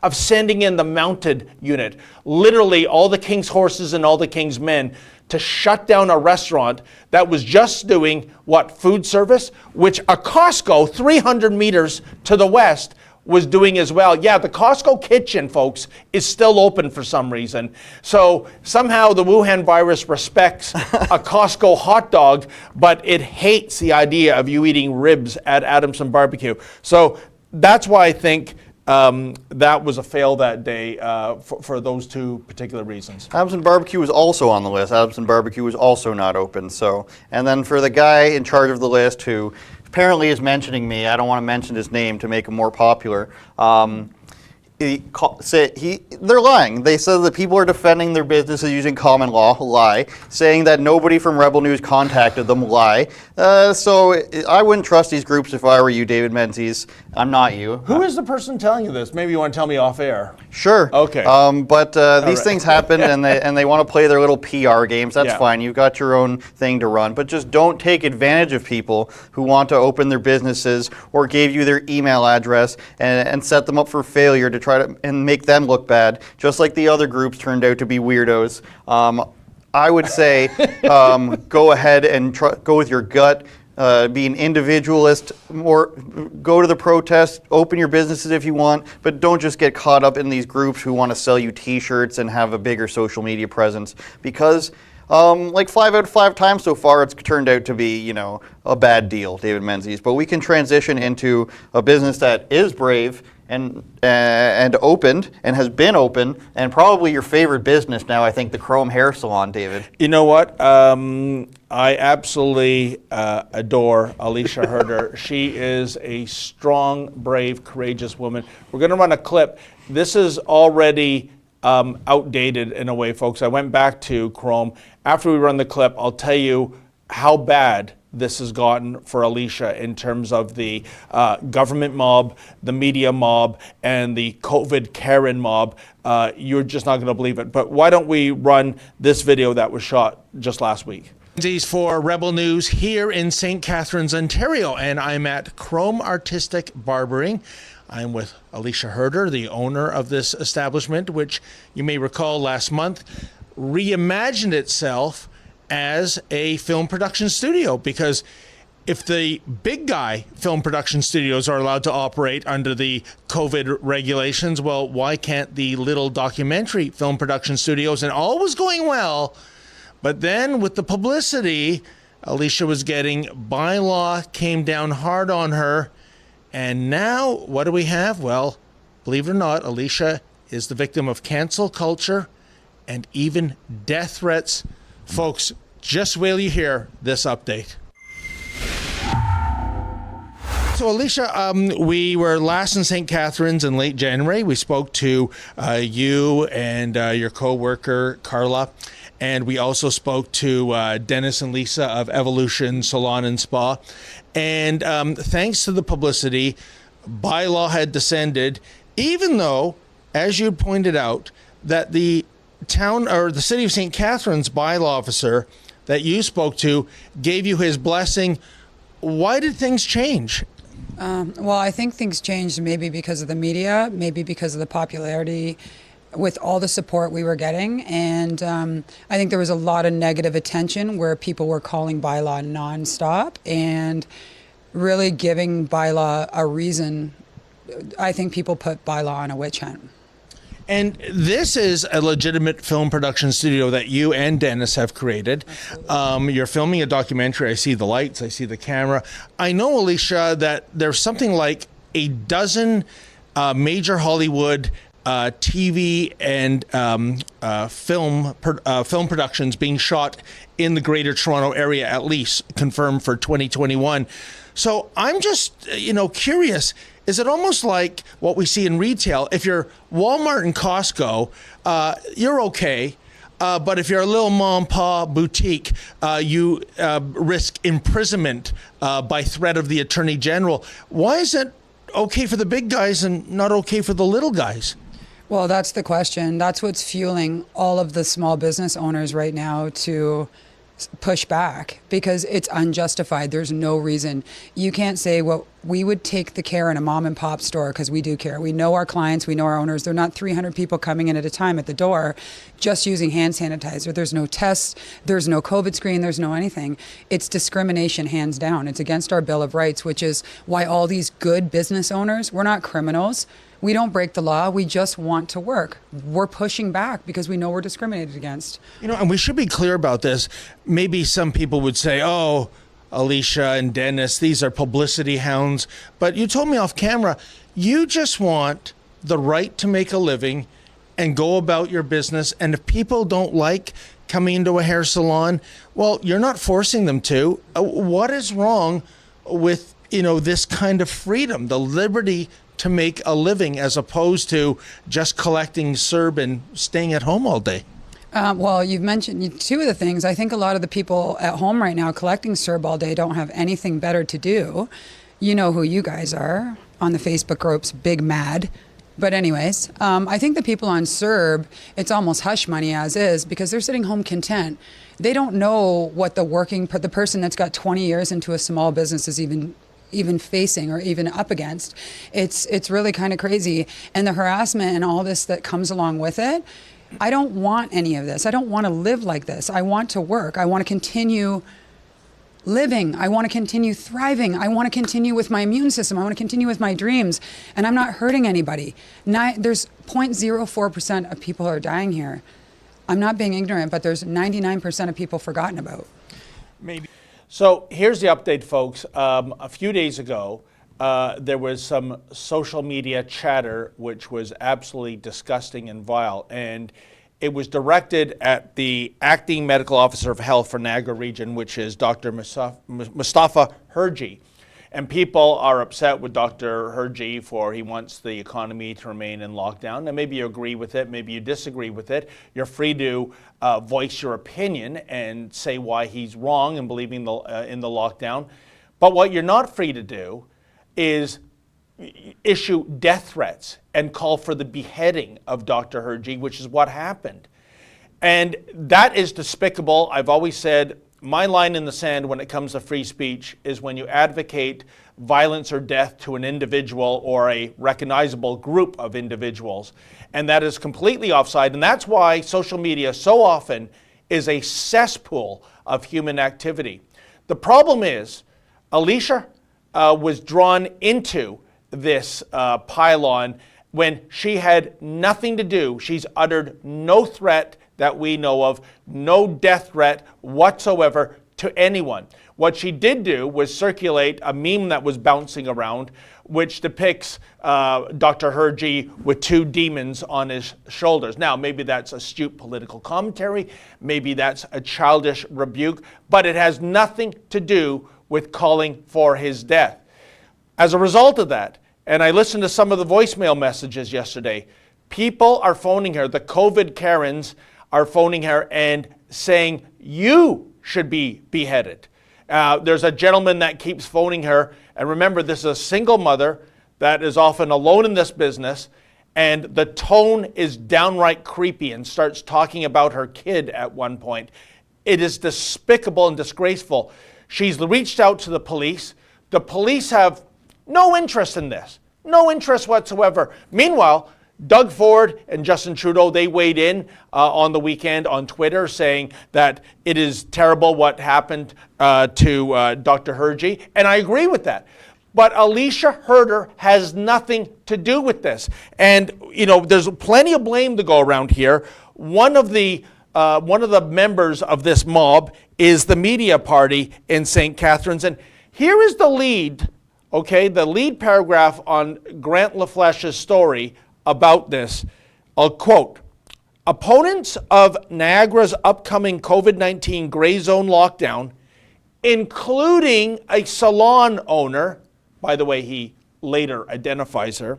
of sending in the mounted unit, literally all the king's horses and all the king's men, to shut down a restaurant that was just doing, food service, which a Costco 300 meters to the west was doing as well. Yeah, the Costco kitchen, folks, is still open for some reason. So somehow the Wuhan virus respects a Costco hot dog, but it hates the idea of you eating ribs at Adamson Barbecue. So that's why I think that was a fail that day for those 2 particular reasons. Adamson Barbecue was also on the list. Adamson Barbecue was also not open. So, and then for the guy in charge of the list who apparently is mentioning me. I don't want to mention his name to make him more popular. They're lying. They said that people are defending their businesses using common law, lie. Saying that nobody from Rebel News contacted them, lie. So I wouldn't trust these groups if I were you, David Menzies. I'm not you. Who is the person telling you this? Maybe you want to tell me off air. Sure. Okay. But these things happen, and they want to play their little PR games. That's fine. You've got your own thing to run, but just don't take advantage of people who want to open their businesses or gave you their email address and set them up for failure to try to and make them look bad. Just like the other groups turned out to be weirdos. I would say go ahead and go with your gut. Be an individualist, go to the protest, open your businesses if you want, but don't just get caught up in these groups who want to sell you t-shirts and have a bigger social media presence, because like 5 out of 5 times so far it's turned out to be, you know, a bad deal, David Menzies. But we can transition into a business that is brave and opened and has been open, and probably your favorite business now, I think, the Chrome Hair Salon, David. You know what? I absolutely adore Alicia Hirter. She is a strong, brave, courageous woman. We're going to run a clip. This is already outdated in a way, folks. I went back to Chrome. After we run the clip, I'll tell you how bad this has gotten for Alicia in terms of the government mob, the media mob, and the COVID Karen mob. You're just not going to believe it. But why don't we run this video that was shot just last week? Menzies for Rebel News here in St. Catharines, Ontario, and I'm at Chrome Artistic Barbering. I'm with Alicia Hirter, the owner of this establishment, which you may recall last month reimagined itself as a film production studio, because if the big guy film production studios are allowed to operate under the COVID regulations, well, why can't the little documentary film production studios? And all was going well, but then with the publicity Alicia was getting, bylaw came down hard on her, and now what do we have? Well, believe it or not, Alicia is the victim of cancel culture and even death threats. Folks, just wait till you hear this update. So, Alicia, we were last in St. Catharines in late January. We spoke to you and your co-worker, Carla, and we also spoke to Dennis and Lisa of Evolution Salon and Spa. And thanks to the publicity, bylaw had descended, even though, as you pointed out, that the town or the city of St. Catharines bylaw officer that you spoke to gave you his blessing. Why did things change? Well, I think things changed maybe because of the media, maybe because of the popularity with all the support we were getting. And I think there was a lot of negative attention where people were calling bylaw nonstop and really giving bylaw a reason. I think people put bylaw on a witch hunt. And this is a legitimate film production studio that you and Dennis have created. You're filming a documentary. I see the lights. I see the camera. I know, Alicia, that there's something like a dozen major Hollywood TV and film productions being shot in the Greater Toronto area, at least confirmed for 2021. So I'm just, curious. Is it almost like what we see in retail? If you're Walmart and Costco, you're okay. But if you're a little mom and pop boutique, you risk imprisonment by threat of the Attorney General. Why is it okay for the big guys and not okay for the little guys? Well, that's the question. That's what's fueling all of the small business owners right now to push back, because it's unjustified. There's no reason. You can't say, well, we would take the care in a mom and pop store because we do care. We know our clients, we know our owners. They're not 300 people coming in at a time at the door just using hand sanitizer. There's no tests, there's no COVID screen, there's no anything. It's discrimination, hands down. It's against our Bill of Rights, which is why all these good business owners, we're not criminals. We don't break the law. We just want to work. We're pushing back because we know we're discriminated against. And we should be clear about this. Maybe some people would say, oh, Alicia and Dennis, these are publicity hounds. But you told me off camera, you just want the right to make a living and go about your business. And if people don't like coming into a hair salon, well, you're not forcing them to. What is wrong with this kind of freedom, the liberty to make a living as opposed to just collecting CERB and staying at home all day? Well, you've mentioned two of the things. I think a lot of the people at home right now collecting CERB all day don't have anything better to do. You know who you guys are on the Facebook groups, Big Mad. But anyways, I think the people on CERB, it's almost hush money as is because they're sitting home content. They don't know what the person that's got 20 years into a small business is even facing or even up against. It's really kind of crazy. And the harassment and all this that comes along with it, I don't want any of this. I don't want to live like this. I want to work. I want to continue living. I want to continue thriving. I want to continue with my immune system. I want to continue with my dreams. And I'm not hurting anybody. There's 0.04% of people who are dying here. I'm not being ignorant, but there's 99% of people forgotten about. Maybe. So here's the update, folks. A few days ago, there was some social media chatter which was absolutely disgusting and vile, and it was directed at the acting medical officer of health for Niagara region, which is Dr. Mustafa Hirji. And people are upset with Dr. Hirji for he wants the economy to remain in lockdown. And maybe you agree with it, maybe you disagree with it. You're free to voice your opinion and say why he's wrong in believing in the lockdown. But what you're not free to do is issue death threats and call for the beheading of Dr. Hirji, which is what happened. And that is despicable. I've always said my line in the sand when it comes to free speech is when you advocate violence or death to an individual or a recognizable group of individuals. And that is completely offside. And that's why social media so often is a cesspool of human activity. The problem is Alicia was drawn into this pylon when she had nothing to do. She's uttered no threat that we know of, no death threat whatsoever to anyone. What she did do was circulate a meme that was bouncing around, which depicts Dr. Hirji with two demons on his shoulders. Now, maybe that's astute political commentary, maybe that's a childish rebuke, but it has nothing to do with calling for his death. As a result of that, and I listened to some of the voicemail messages yesterday, people are phoning her, the COVID Karens are phoning her and saying, you should be beheaded. There's a gentleman that keeps phoning her, and remember, this is a single mother that is often alone in this business, and the tone is downright creepy and starts talking about her kid at one point. It is despicable and disgraceful. She's reached out to the police. The police have no interest in this, no interest whatsoever. Meanwhile, Doug Ford and Justin Trudeau, they weighed in on the weekend on Twitter saying that it is terrible what happened to Dr. Hirji, and I agree with that. But Alicia Hirter has nothing to do with this. And, there's plenty of blame to go around here. One of the members of this mob is the media party in St. Catharines. And here is the lead paragraph on Grant LaFlèche's story about this. I'll quote, opponents of Niagara's upcoming COVID-19 gray zone lockdown, including a salon owner, by the way, he later identifies her,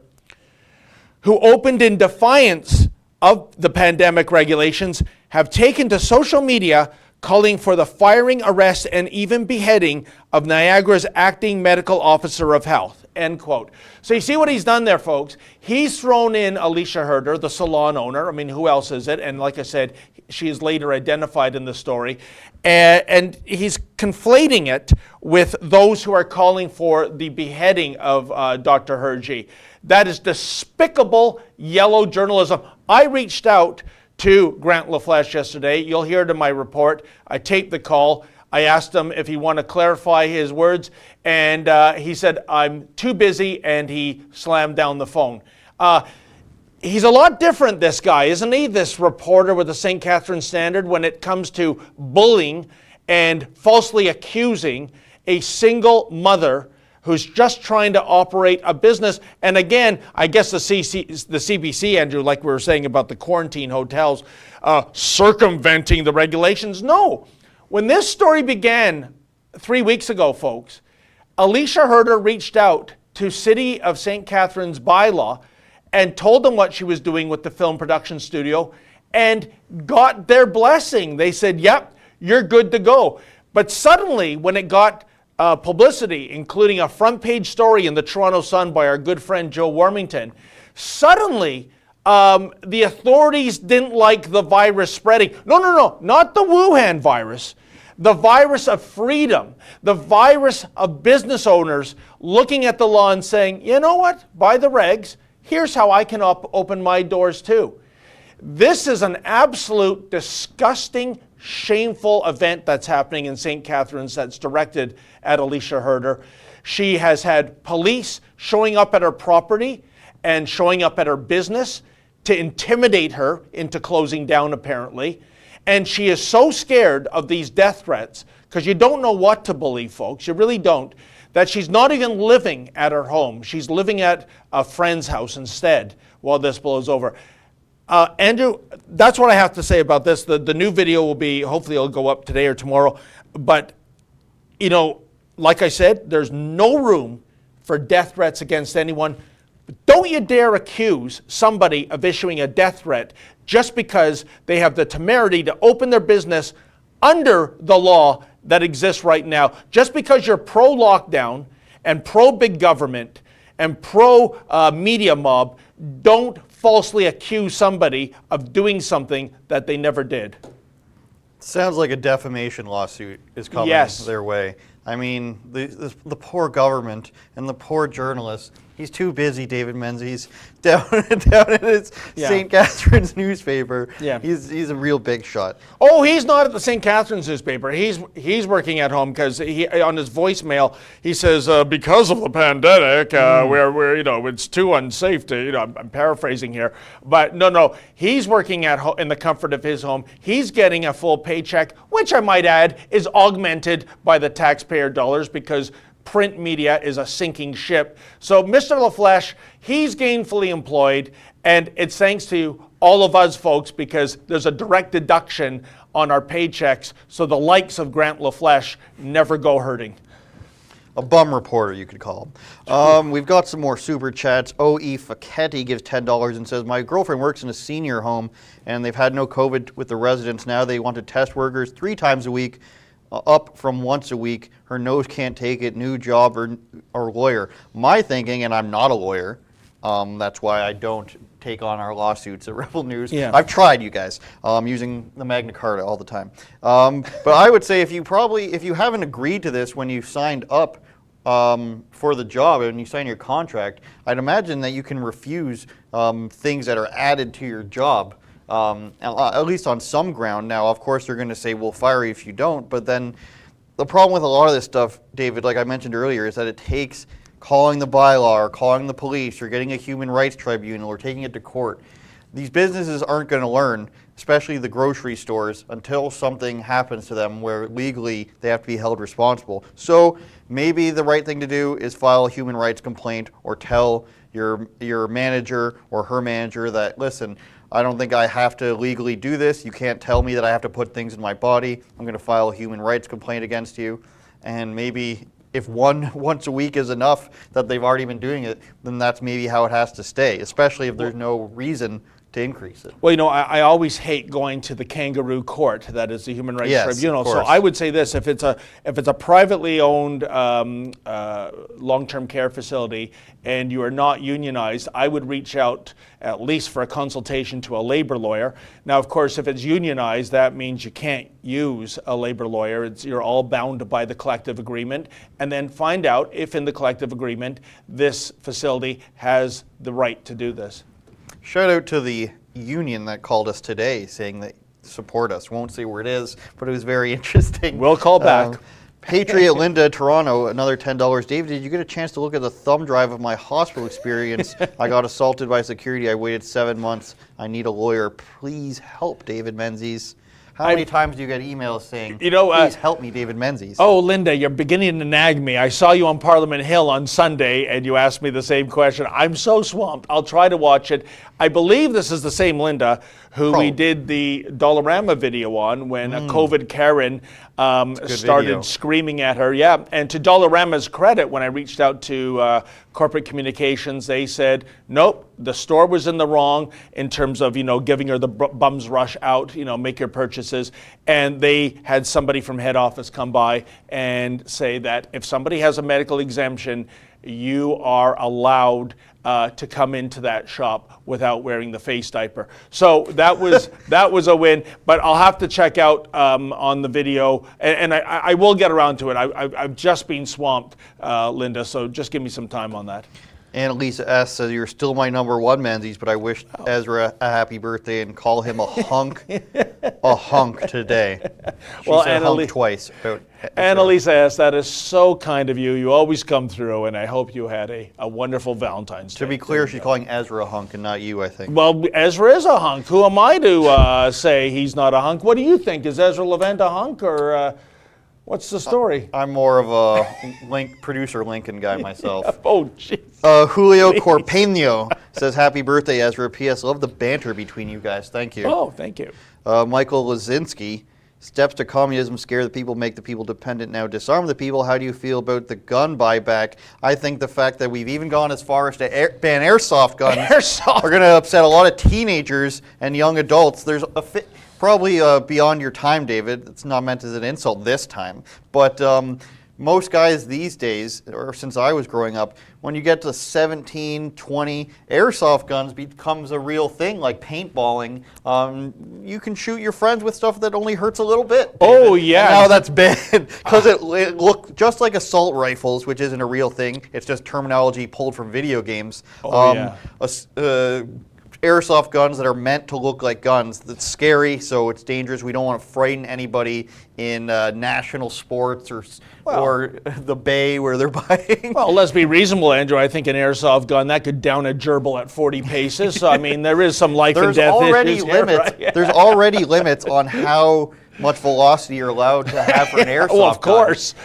who opened in defiance of the pandemic regulations, have taken to social media calling for the firing, arrest, and even beheading of Niagara's acting medical officer of health, end quote. So you see what he's done there, folks? He's thrown in Alicia Hirter, the salon owner. I mean, who else is it? And like I said, she is later identified in the story. And he's conflating it with those who are calling for the beheading of Dr. Hirji. That is despicable yellow journalism. I reached out to Grant LaFlèche yesterday. You'll hear it in my report. I taped the call. I asked him if he wanted to clarify his words, and he said, I'm too busy, and he slammed down the phone. He's a lot different, this guy, isn't he? This reporter with the St. Catharines Standard, when it comes to bullying and falsely accusing a single mother who's just trying to operate a business. And again, I guess the CBC, Andrew, like we were saying about the quarantine hotels, circumventing the regulations. No. When this story began 3 weeks ago, folks, Alicia Hirter reached out to City of St. Catharines bylaw and told them what she was doing with the film production studio and got their blessing. They said, yep, you're good to go. But suddenly, when it got publicity, including a front page story in the Toronto Sun by our good friend Joe Warmington, suddenly the authorities didn't like the virus spreading. No, not the Wuhan virus. The virus of freedom, the virus of business owners looking at the law and saying, you know what, by the regs, here's how I can open my doors too. This is an absolute disgusting, shameful event that's happening in St. Catharines that's directed at Alicia Hirter. She has had police showing up at her property and showing up at her business to intimidate her into closing down, apparently. And she is so scared of these death threats, because you don't know what to believe, folks, you really don't, that she's not even living at her home. She's living at a friend's house instead while this blows over. Andrew, that's what I have to say about this. The new video will be, hopefully it'll go up today or tomorrow. But, you know, like I said, there's no room for death threats against anyone. Don't you dare accuse somebody of issuing a death threat just because they have the temerity to open their business under the law that exists right now. Just because you're pro-lockdown and pro-big government and pro-media mob, don't falsely accuse somebody of doing something that they never did. Sounds like a defamation lawsuit is coming their way. I mean, the poor government and the poor journalists. He's too busy, David Menzies, down in his St. Catharines newspaper. Yeah. He's a real big shot. Oh, he's not at the St. Catharines newspaper. He's working at home because on his voicemail he says because of the pandemic, we're it's too unsafe to I'm paraphrasing here, but no, he's working in the comfort of his home. He's getting a full paycheck, which I might add is augmented by the taxpayer dollars because print media is a sinking ship. So Mr. LaFleche, he's gainfully employed, and it's thanks to all of us folks because there's a direct deduction on our paychecks, so the likes of Grant LaFleche never go hurting. A bum reporter, you could call him. We've got some more super chats. O.E. Facchetti gives $10 and says, my girlfriend works in a senior home, and they've had no COVID with the residents. Now they want to test workers 3 times a week, up from once a week. Her nose can't take it, new job or lawyer. My thinking, and I'm not a lawyer, that's why I don't take on our lawsuits at Rebel News. Yeah. I've tried, you guys, using the Magna Carta all the time. But I would say if you haven't agreed to this when you signed up for the job and you sign your contract, I'd imagine that you can refuse things that are added to your job. At least on some ground. Now, of course, they're going to say, we'll fire you if you don't. But then the problem with a lot of this stuff, David, like I mentioned earlier, is that it takes calling the bylaw or calling the police or getting a human rights tribunal or taking it to court. These businesses aren't going to learn, especially the grocery stores, until something happens to them where legally they have to be held responsible. So maybe the right thing to do is file a human rights complaint or tell your manager or her manager that, listen, I don't think I have to legally do this. You can't tell me that I have to put things in my body. I'm going to file a human rights complaint against you. And maybe if once a week is enough that they've already been doing it, then that's maybe how it has to stay, especially if there's no reason to increase it. Well, I always hate going to the kangaroo court that is the Human Rights Tribunal. So I would say this: if it's a privately owned long-term care facility and you are not unionized, I would reach out at least for a consultation to a labor lawyer. Now, of course, if it's unionized, that means you can't use a labor lawyer. You're all bound by the collective agreement, and then find out if in the collective agreement this facility has the right to do this. Shout out to the union that called us today saying they support us. Won't say where it is, but it was very interesting. We'll call back. Patriot Linda, Toronto, another $10. David, did you get a chance to look at the thumb drive of my hospital experience? I got assaulted by security. I waited 7 months. I need a lawyer. Please help, David Menzies. How many times do you get emails saying, please help me, David Menzies? Oh, Linda, you're beginning to nag me. I saw you on Parliament Hill on Sunday, and you asked me the same question. I'm so swamped. I'll try to watch it. I believe this is the same Linda who we Probably. did the Dollarama video on when a COVID Karen started video. screaming at her. Yeah, and to Dollarama's credit, when I reached out to corporate communications, they said, nope, the store was in the wrong in terms of, giving her the bum's rush out, make your purchases. And they had somebody from head office come by and say that if somebody has a medical exemption, you are allowed to come into that shop without wearing the face diaper. So that was a win. But I'll have to check out on the video, and I will get around to it. I've just been swamped, Linda. So just give me some time on that. Annalisa S. says, you're still my number one, Menzies, but I wish Ezra a happy birthday and call him a hunk today. She said hunk twice. Annalisa S., that is so kind of you. You always come through, and I hope you had a wonderful Valentine's Day. To be clear, she's calling Ezra a hunk and not you, I think. Well, Ezra is a hunk. Who am I to say he's not a hunk? What do you think? Is Ezra Levent a hunk, or what's the story? I'm more of a producer Lincoln guy myself. Oh, jeez. Julio Corpeño says, happy birthday, Ezra. P.S. Love the banter between you guys. Thank you. Oh, thank you. Michael Lazinski, steps to communism scare the people, make the people dependent, now disarm the people. How do you feel about the gun buyback? I think the fact that we've even gone as far as to ban airsoft guns are going to upset a lot of teenagers and young adults. There's probably beyond your time, David. It's not meant as an insult this time. But most guys these days, or since I was growing up, when you get to 17, 20, airsoft guns becomes a real thing, like paintballing. You can shoot your friends with stuff that only hurts a little bit. David. Oh, yeah. And now that's bad, because it looked just like assault rifles, which isn't a real thing. It's just terminology pulled from video games. Airsoft guns that are meant to look like guns. That's scary, so it's dangerous. We don't want to frighten anybody in national sports or the Bay where they're buying. Well, let's be reasonable, Andrew. I think an airsoft gun, that could down a gerbil at 40 paces. So, I mean, there is some life and death issues here, right? There's already limits on how much velocity you're allowed to have for an airsoft gun. Well, of course.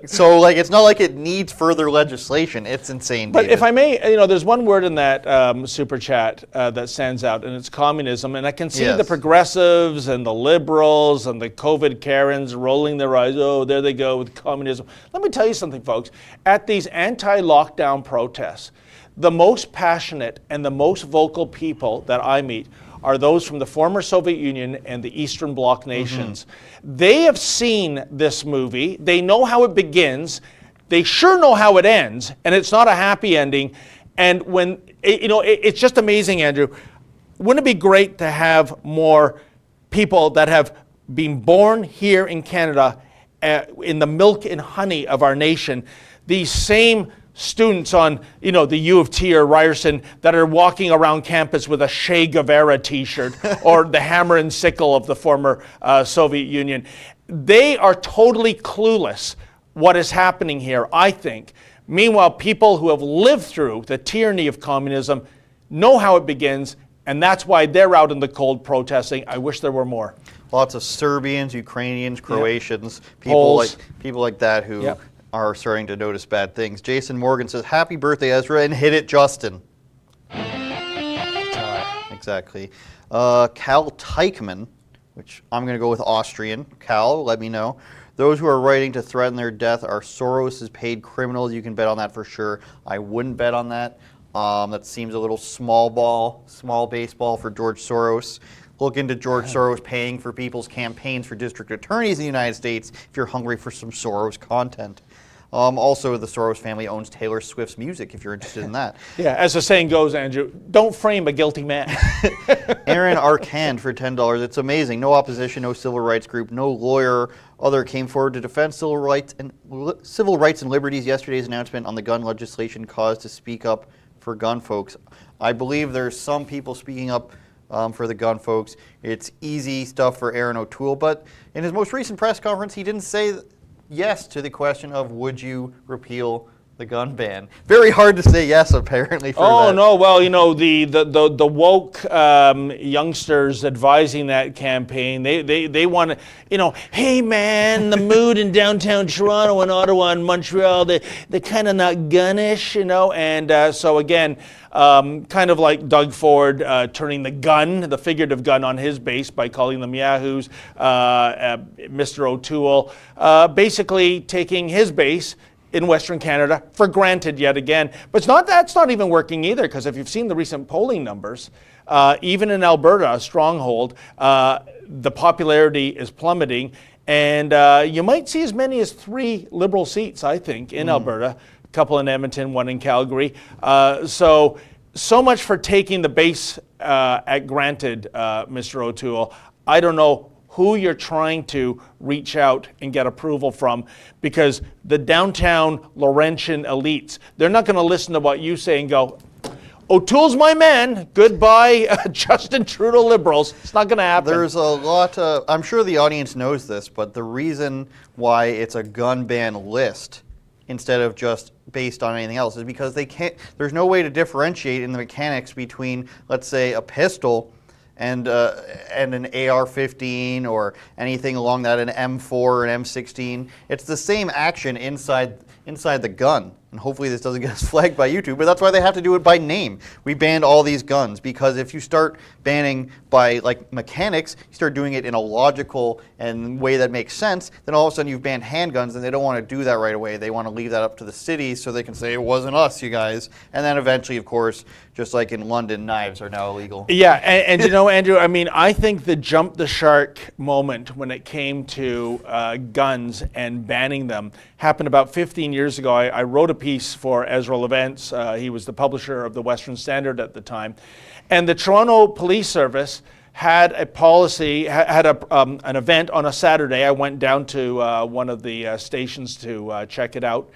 So, it's not like it needs further legislation. It's insane, But David. if I may, there's one word in that super chat that stands out, and it's communism. And I can see the progressives and the liberals and the COVID Karens rolling their eyes. Oh, there they go with communism. Let me tell you something, folks. At these anti-lockdown protests, the most passionate and the most vocal people that I meet are those from the former Soviet Union and the Eastern Bloc nations. They have seen this movie. They know how it begins. They sure know how it ends, and it's not a happy ending. And when, it's just amazing, Andrew. Wouldn't it be great to have more people that have been born here in Canada in the milk and honey of our nation, these same students on, the U of T or Ryerson that are walking around campus with a Che Guevara t-shirt or the hammer and sickle of the former Soviet Union. They are totally clueless what is happening here, I think. Meanwhile, people who have lived through the tyranny of communism know how it begins, and that's why they're out in the cold protesting. I wish there were more. Lots of Serbians, Ukrainians, Croatians, people like that who are starting to notice bad things. Jason Morgan says, happy birthday, Ezra, and hit it, Justin. Exactly. Cal Teichmann, which I'm going to go with Austrian. Cal, let me know. Those who are writing to threaten their death are Soros' paid criminals. You can bet on that for sure. I wouldn't bet on that. That seems a little small baseball for George Soros. Look into George Soros paying for people's campaigns for district attorneys in the United States if you're hungry for some Soros content. Also, the Soros family owns Taylor Swift's music, if you're interested in that. Yeah, as the saying goes, Andrew, don't frame a guilty man. Aaron Arcand for $10. It's amazing. No opposition, no civil rights group, no lawyer other came forward to defend civil rights and liberties. Yesterday's announcement on the gun legislation caused to speak up for gun folks. I believe there's some people speaking up for the gun folks. It's easy stuff for Aaron O'Toole, but in his most recent press conference, he didn't say yes to the question of would you repeal The gun ban. Very hard to say yes, apparently. For Oh that. no! Well, the woke youngsters advising that campaign, they want to, hey man, the mood in downtown Toronto and Ottawa and Montreal, they're kind of not gunnish, and so again, kind of like Doug Ford turning the figurative gun on his base by calling them yahoos, Mr. O'Toole, basically taking his base in Western Canada for granted yet again. But that's not even working either, because if you've seen the recent polling numbers, even in Alberta, a stronghold, the popularity is plummeting, and you might see as many as 3 Liberal seats, I think, in Alberta, a couple in Edmonton, 1 in Calgary. So much for taking the base at granted, Mr. O'Toole. I don't know who you're trying to reach out and get approval from, because the downtown Laurentian elites, they're not going to listen to what you say and go, O'Toole's my man, goodbye Justin Trudeau Liberals. It's not going to happen. There's a lot I'm sure the audience knows this, but the reason why it's a gun ban list instead of just based on anything else is because there's no way to differentiate in the mechanics between, let's say, a pistol and an AR-15 or anything along that, an M4 or an M16. It's the same action inside the gun. And hopefully this doesn't get us flagged by YouTube, but that's why they have to do it by name. We banned all these guns because if you start banning by mechanics, you start doing it in a logical and way that makes sense, then all of a sudden you've banned handguns, and they don't want to do that right away. They want to leave that up to the cities so they can say it wasn't us, you guys. And then eventually, of course, just like in London, knives are now illegal. Yeah, and Andrew, I mean, I think the jump the shark moment when it came to guns and banning them happened about 15 years ago. I wrote a piece for Ezra Levents. He was the publisher of the Western Standard at the time. And the Toronto Police Service had a policy, had an event on a Saturday. I went down to one of the stations to check it out.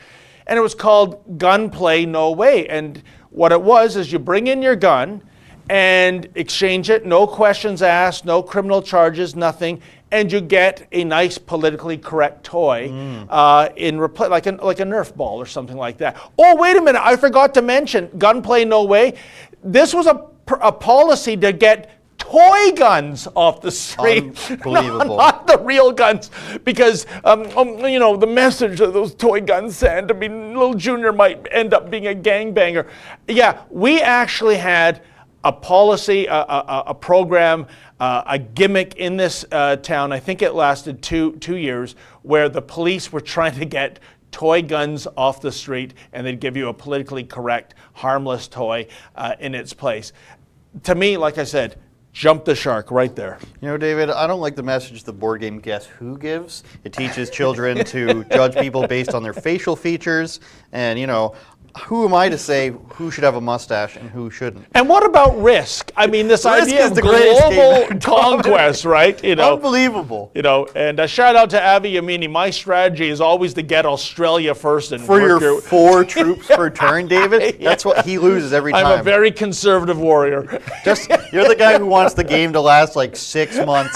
And it was called Gunplay No Way. And what it was is you bring in your gun and exchange it, no questions asked, no criminal charges, nothing, and you get a nice politically correct toy in like a Nerf ball or something like that. Oh, wait a minute, I forgot to mention, Gunplay No Way. This was a policy to get toy guns off the street. Unbelievable. Not the real guns, because the message of those toy guns sent to me, little Junior might end up being a gangbanger. Yeah, we actually had a policy, a program, a gimmick in this town. I think it lasted two years, where the police were trying to get toy guns off the street, and they'd give you a politically correct, harmless toy in its place. To me, like I said, jump the shark right there. David, I don't like the message the board game Guess Who gives. It teaches children to judge people based on their facial features, and who am I to say who should have a mustache and who shouldn't? And what about Risk? I mean, this Risk idea is of the greatest game global conquest, right? Unbelievable. And a shout out to Avi Yamini. My strategy is always to get Australia first and for work your 4 troops per turn, David. That's what he loses every time. I'm a very conservative warrior. You're the guy who wants the game to last like 6 months.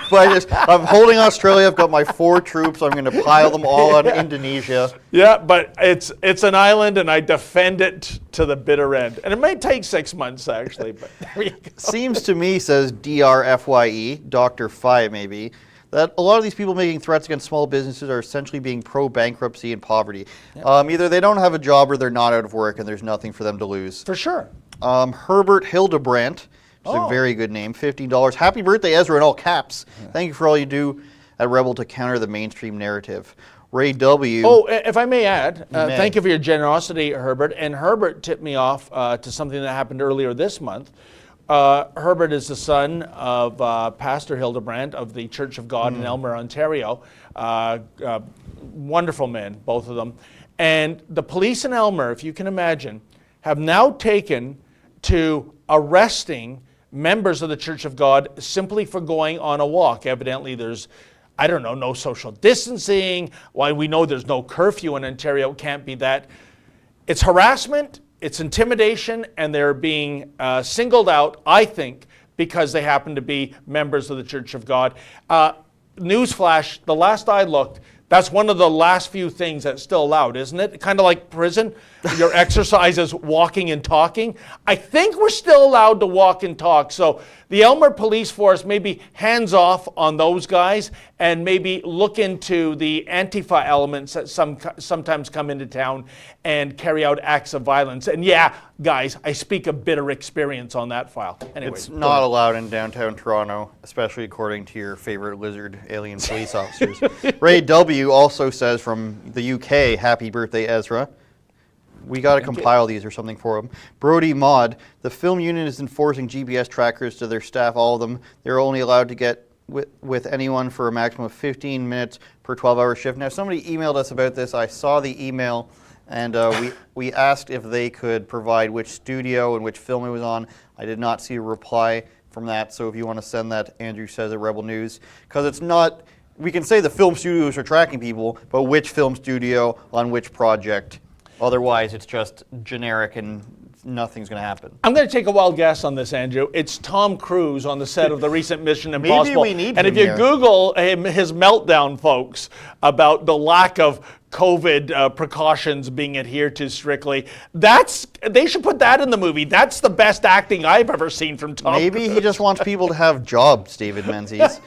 But I'm holding Australia. I've got my 4 troops. I'm going to pile them all on Indonesia. Yeah, but it's an island, and I defend it to the bitter end. And it may take 6 months, actually. But there you go. Seems to me, says DRFYE, Dr. Fi maybe, that a lot of these people making threats against small businesses are essentially being pro-bankruptcy and poverty. Yep. Either they don't have a job or they're not out of work and there's nothing for them to lose. For sure. Herbert Hildebrandt. It's a very good name, $15. Happy birthday, Ezra, in all caps. Yeah. Thank you for all you do at Rebel to counter the mainstream narrative. Ray W. Oh, if I may add, thank you for your generosity, Herbert. And Herbert tipped me off to something that happened earlier this month. Herbert is the son of Pastor Hildebrandt of the Church of God in Elmer, Ontario. Wonderful men, both of them. And the police in Elmer, if you can imagine, have now taken to arresting members of the Church of God simply for going on a walk. Evidently there's, no social distancing. Why we know there's no curfew in Ontario, it can't be that. It's harassment, it's intimidation, and they're being singled out, I think, because they happen to be members of the Church of God. Newsflash, the last I looked, That's one of the last few things that's still allowed, isn't it? Kind of like prison. Your exercise is walking and talking. I think we're still allowed to walk and talk. So the Elmer Police Force maybe hands off on those guys and maybe look into the Antifa elements that sometimes come into town and carry out acts of violence. And yeah, guys, I speak of bitter experience on that file. Anyways, it's not allowed in downtown Toronto, especially according to your favorite lizard alien police officers. Ray W. also says from the UK, happy birthday, Ezra. We got to compile these or something for them. Brody Mod, the film unit is enforcing GPS trackers to their staff, all of them. They're only allowed to get with anyone for a maximum of 15 minutes per 12-hour shift. Now, somebody emailed us about this. I saw the email, and we asked if they could provide which studio and which film it was on. I did not see a reply from that, so if you want to send that, Andrew says at Rebel News, because it's not, we can say the film studios are tracking people, but which film studio on which project. Otherwise, it's just generic and nothing's going to happen. I'm going to take a wild guess on this, Andrew. It's Tom Cruise on the set of the recent Mission Impossible. Maybe we need and him if you here. Google his meltdown, folks, about the lack of COVID precautions being adhered to strictly, they should put that in the movie. That's the best acting I've ever seen from Tom Maybe Cruise. he just wants people to have jobs, David Menzies.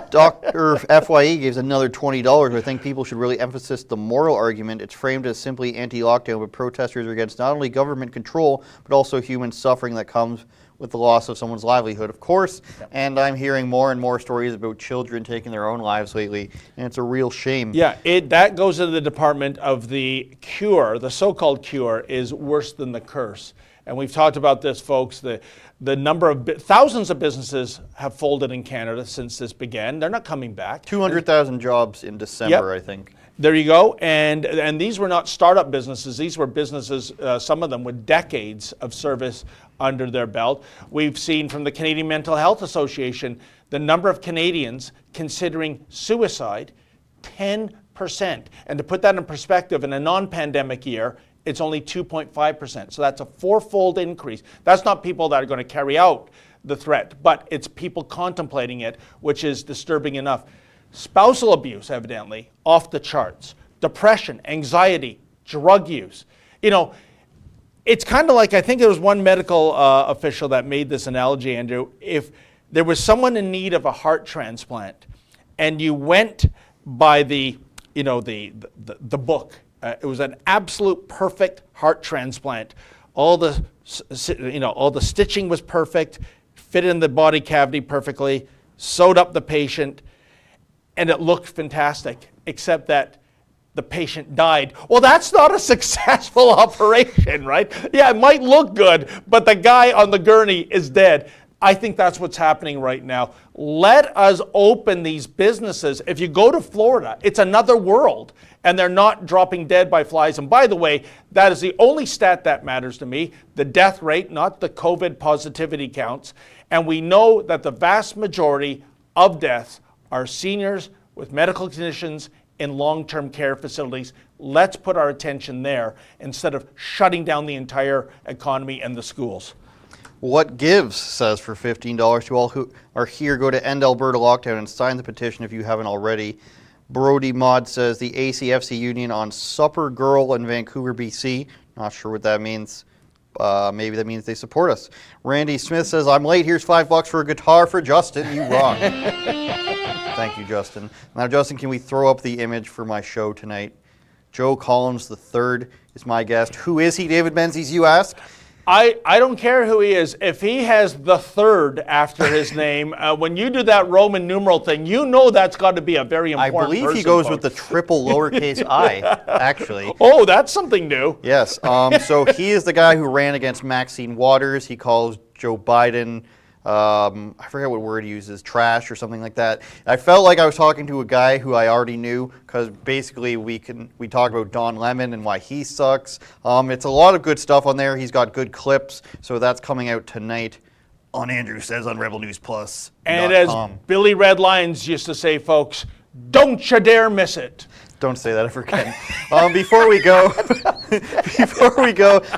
Dr. FYE gives another $20. I think people should really emphasize the moral argument. It's framed as simply anti-lockdown, but protesters are against not only government control, but also human suffering that comes with the loss of someone's livelihood, of course. Yep. And I'm hearing more and more stories about children taking their own lives lately, and it's a real shame. Yeah, that goes to the department of the cure. The so-called cure is worse than the curse. And we've talked about this, folks. The number of thousands of businesses have folded in Canada since this began. They're not coming back. 200,000 jobs in December, Yep. I think. There you go. And these were not startup businesses. These were businesses, some of them with decades of service under their belt. We've seen from the Canadian Mental Health Association the number of Canadians considering suicide, 10%. And to put that in perspective, in a non-pandemic year, it's only 2.5%. So that's a fourfold increase. That's not people that are going to carry out the threat, but it's people contemplating it, which is disturbing enough. Spousal abuse, evidently, off the charts. Depression, anxiety, drug use. You know, it's kind of like, I think there was one medical official that made this analogy, Andrew. If there was someone in need of a heart transplant and you went by the book, it was an absolute perfect heart transplant. All the stitching was perfect, fit in the body cavity perfectly, sewed up the patient, and it looked fantastic, except that the patient died. Well, that's not a successful operation, right? Yeah, it might look good, but the guy on the gurney is dead. I think that's what's happening right now. Let us open these businesses. If you go to Florida, it's another world, and they're not dropping dead by flies. And by the way, that is the only stat that matters to me, the death rate, not the COVID positivity counts. And we know that the vast majority of deaths are seniors with medical conditions in long-term care facilities. Let's put our attention there instead of shutting down the entire economy and the schools. What Gives says for $15 to all who are here, go to End Alberta Lockdown and sign the petition if you haven't already. Brody Mod says the ACFC Union on Supper Girl in Vancouver, BC. Not sure what that means. Maybe that means they support us. Randy Smith says, I'm late. Here's $5 for a guitar for Justin. You rock. Thank you, Justin. Now, Justin, can we throw up the image for my show tonight? Joe Collins III is my guest. Who is he, David Menzies, you ask? I don't care who he is. If he has the third after his name, when you do that Roman numeral thing, you know that's got to be a very important person. I believe he goes with the triple lowercase I, actually. Oh, that's something new. Yes. So he is the guy who ran against Maxine Waters. He calls Joe Biden, I forget what word he uses, trash or something like that. I felt like I was talking to a guy who I already knew, because basically we talk about Don Lemon and why he sucks. It's a lot of good stuff on there. He's got good clips, so that's coming out tonight on Andrew Says on Rebel News Plus. And as Billy Red Lions used to say, folks, don't you dare miss it. Don't say that ever again. Before we go,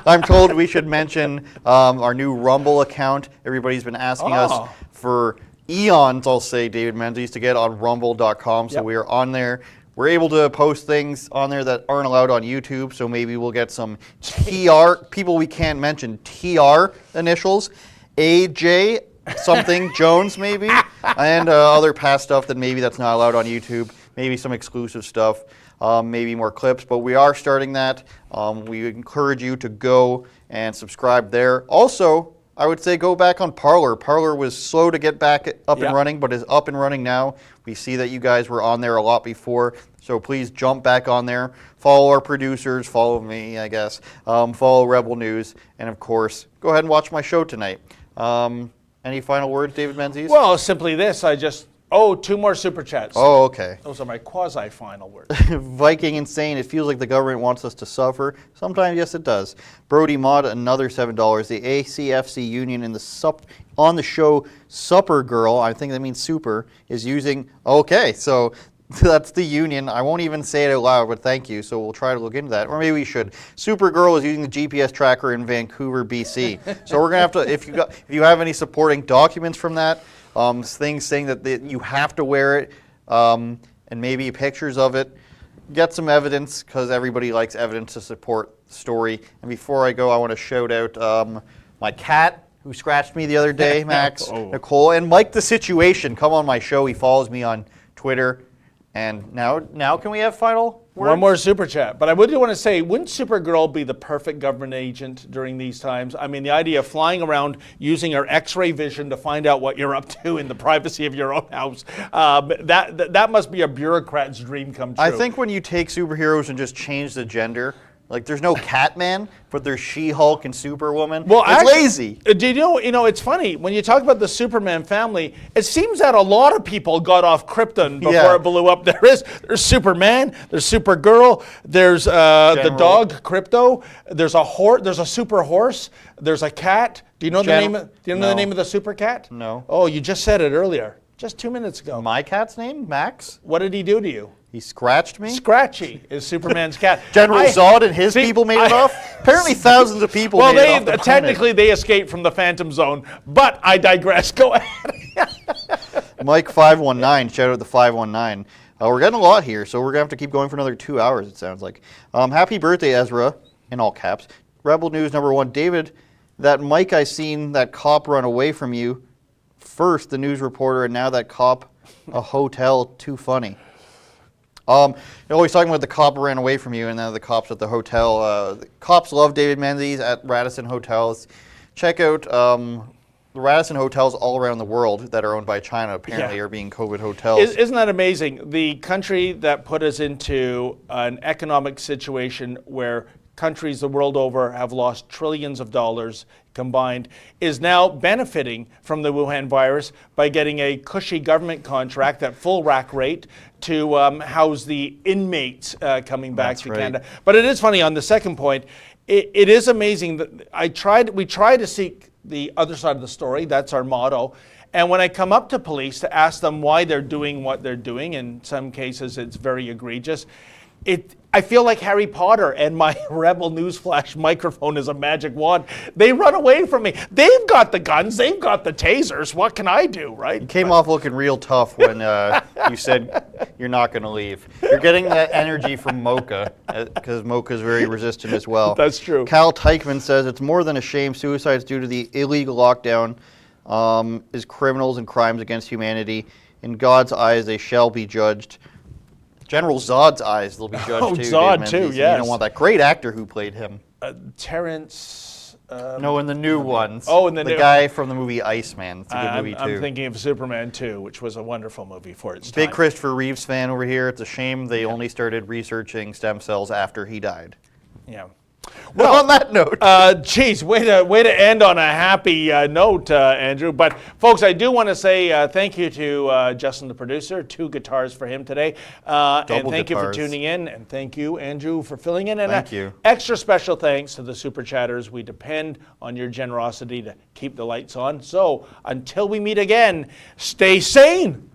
I'm told we should mention our new Rumble account. Everybody's been asking us for eons, I'll say, David Menzies, to get on rumble.com. So we are on there. we're able to post things on there that aren't allowed on YouTube, so maybe we'll get some TR, people we can't mention, TR initials, AJ something, Jones maybe, and other past stuff that maybe that's not allowed on YouTube, maybe some exclusive stuff, maybe more clips, but we are starting that. We encourage you to go and subscribe there. Also, I would say go back on Parler. Parler was slow to get back up and running, but is up and running now. We see that you guys were on there a lot before, so please jump back on there. Follow our producers, follow me, I guess. Follow Rebel News, and of course, go ahead and watch my show tonight. Any final words, David Menzies? Well, simply this. 2 more super chats. Oh, okay. Those are my quasi-final words. Viking Insane, it feels like the government wants us to suffer. Sometimes, yes, it does. Brody Mod, another $7. The ACFC union on the show Supper Girl, I think that means super, is using... Okay, so that's the union. I won't even say it out loud, but thank you. So we'll try to look into that. Or maybe we should. Supergirl is using the GPS tracker in Vancouver, BC. So we're going to have to... If you have any supporting documents from that... things saying that you have to wear it, and maybe pictures of it. Get some evidence, because everybody likes evidence to support the story. And before I go, I want to shout out my cat, who scratched me the other day, Max, Nicole, and Mike the Situation. Come on my show. He follows me on Twitter. And now can we have final words? One more super chat. But I would want to say, wouldn't Supergirl be the perfect government agent during these times? I mean, the idea of flying around using her X-ray vision to find out what you're up to in the privacy of your own house, that must be a bureaucrat's dream come true. I think when you take superheroes and just change the gender, like there's no Catman, but there's She-Hulk and Superwoman. Well, it's lazy. Do you know, it's funny, when you talk about the Superman family, it seems that a lot of people got off Krypton before it blew up. There's Superman, there's Supergirl, there's the dog Crypto, there's a super horse, there's a cat. Do you know the name? Do you know the name of the super cat? No. Oh, you just said it earlier, just 2 minutes ago. My cat's name, Max. What did he do to you? He scratched me? Scratchy is Superman's cat. General Zod and his people made it off? Apparently thousands of people made it off the planet. Technically they escaped from the Phantom Zone, but I digress. Go ahead. Mike 519, shout out the 519. We're getting a lot here, so we're going to have to keep going for another 2 hours, it sounds like. Happy birthday, Ezra, in all caps. Rebel News number 1. David, that Mike I seen that cop run away from you, first the news reporter, and now that cop, a hotel, too funny. You're always talking about the cop ran away from you, and now the cops at the hotel. The cops love David Menzies at Radisson Hotels. Check out the Radisson Hotels all around the world that are owned by China, apparently, are being COVID hotels. Isn't that amazing? The country that put us into an economic situation where countries the world over have lost trillions of dollars combined is now benefiting from the Wuhan virus by getting a cushy government contract at full rack rate to house the inmates coming back to Canada. But it is funny, on the second point, it is amazing that we try to seek the other side of the story. That's our motto. And when I come up to police to ask them why they're doing what they're doing, in some cases it's very egregious, I feel like Harry Potter, and my Rebel Newsflash microphone is a magic wand. They run away from me. They've got the guns. They've got the tasers. What can I do, right? You came off looking real tough when you said you're not going to leave. You're getting that energy from Mocha, because Mocha's very resistant as well. That's true. Cal Teichman says, it's more than a shame suicides due to the illegal lockdown is criminals and crimes against humanity. In God's eyes, they shall be judged. General Zod's eyes, they'll be judged too. Zod too, yes. You don't want that great actor who played him. Terrence. No, in the new ones. Oh, in the new guy from the movie Iceman. It's a good movie too. I'm thinking of Superman 2, which was a wonderful movie for its time. Big Christopher Reeves fan over here. It's a shame they only started researching stem cells after he died. Yeah. Well, on that note, geez, way to end on a happy note, Andrew. But folks, I do want to say thank you to Justin, the producer. 2 guitars for him today, and thank you for tuning in, and thank you, Andrew, for filling in. And thank you. Extra special thanks to the Super Chatters. We depend on your generosity to keep the lights on. So until we meet again, stay sane.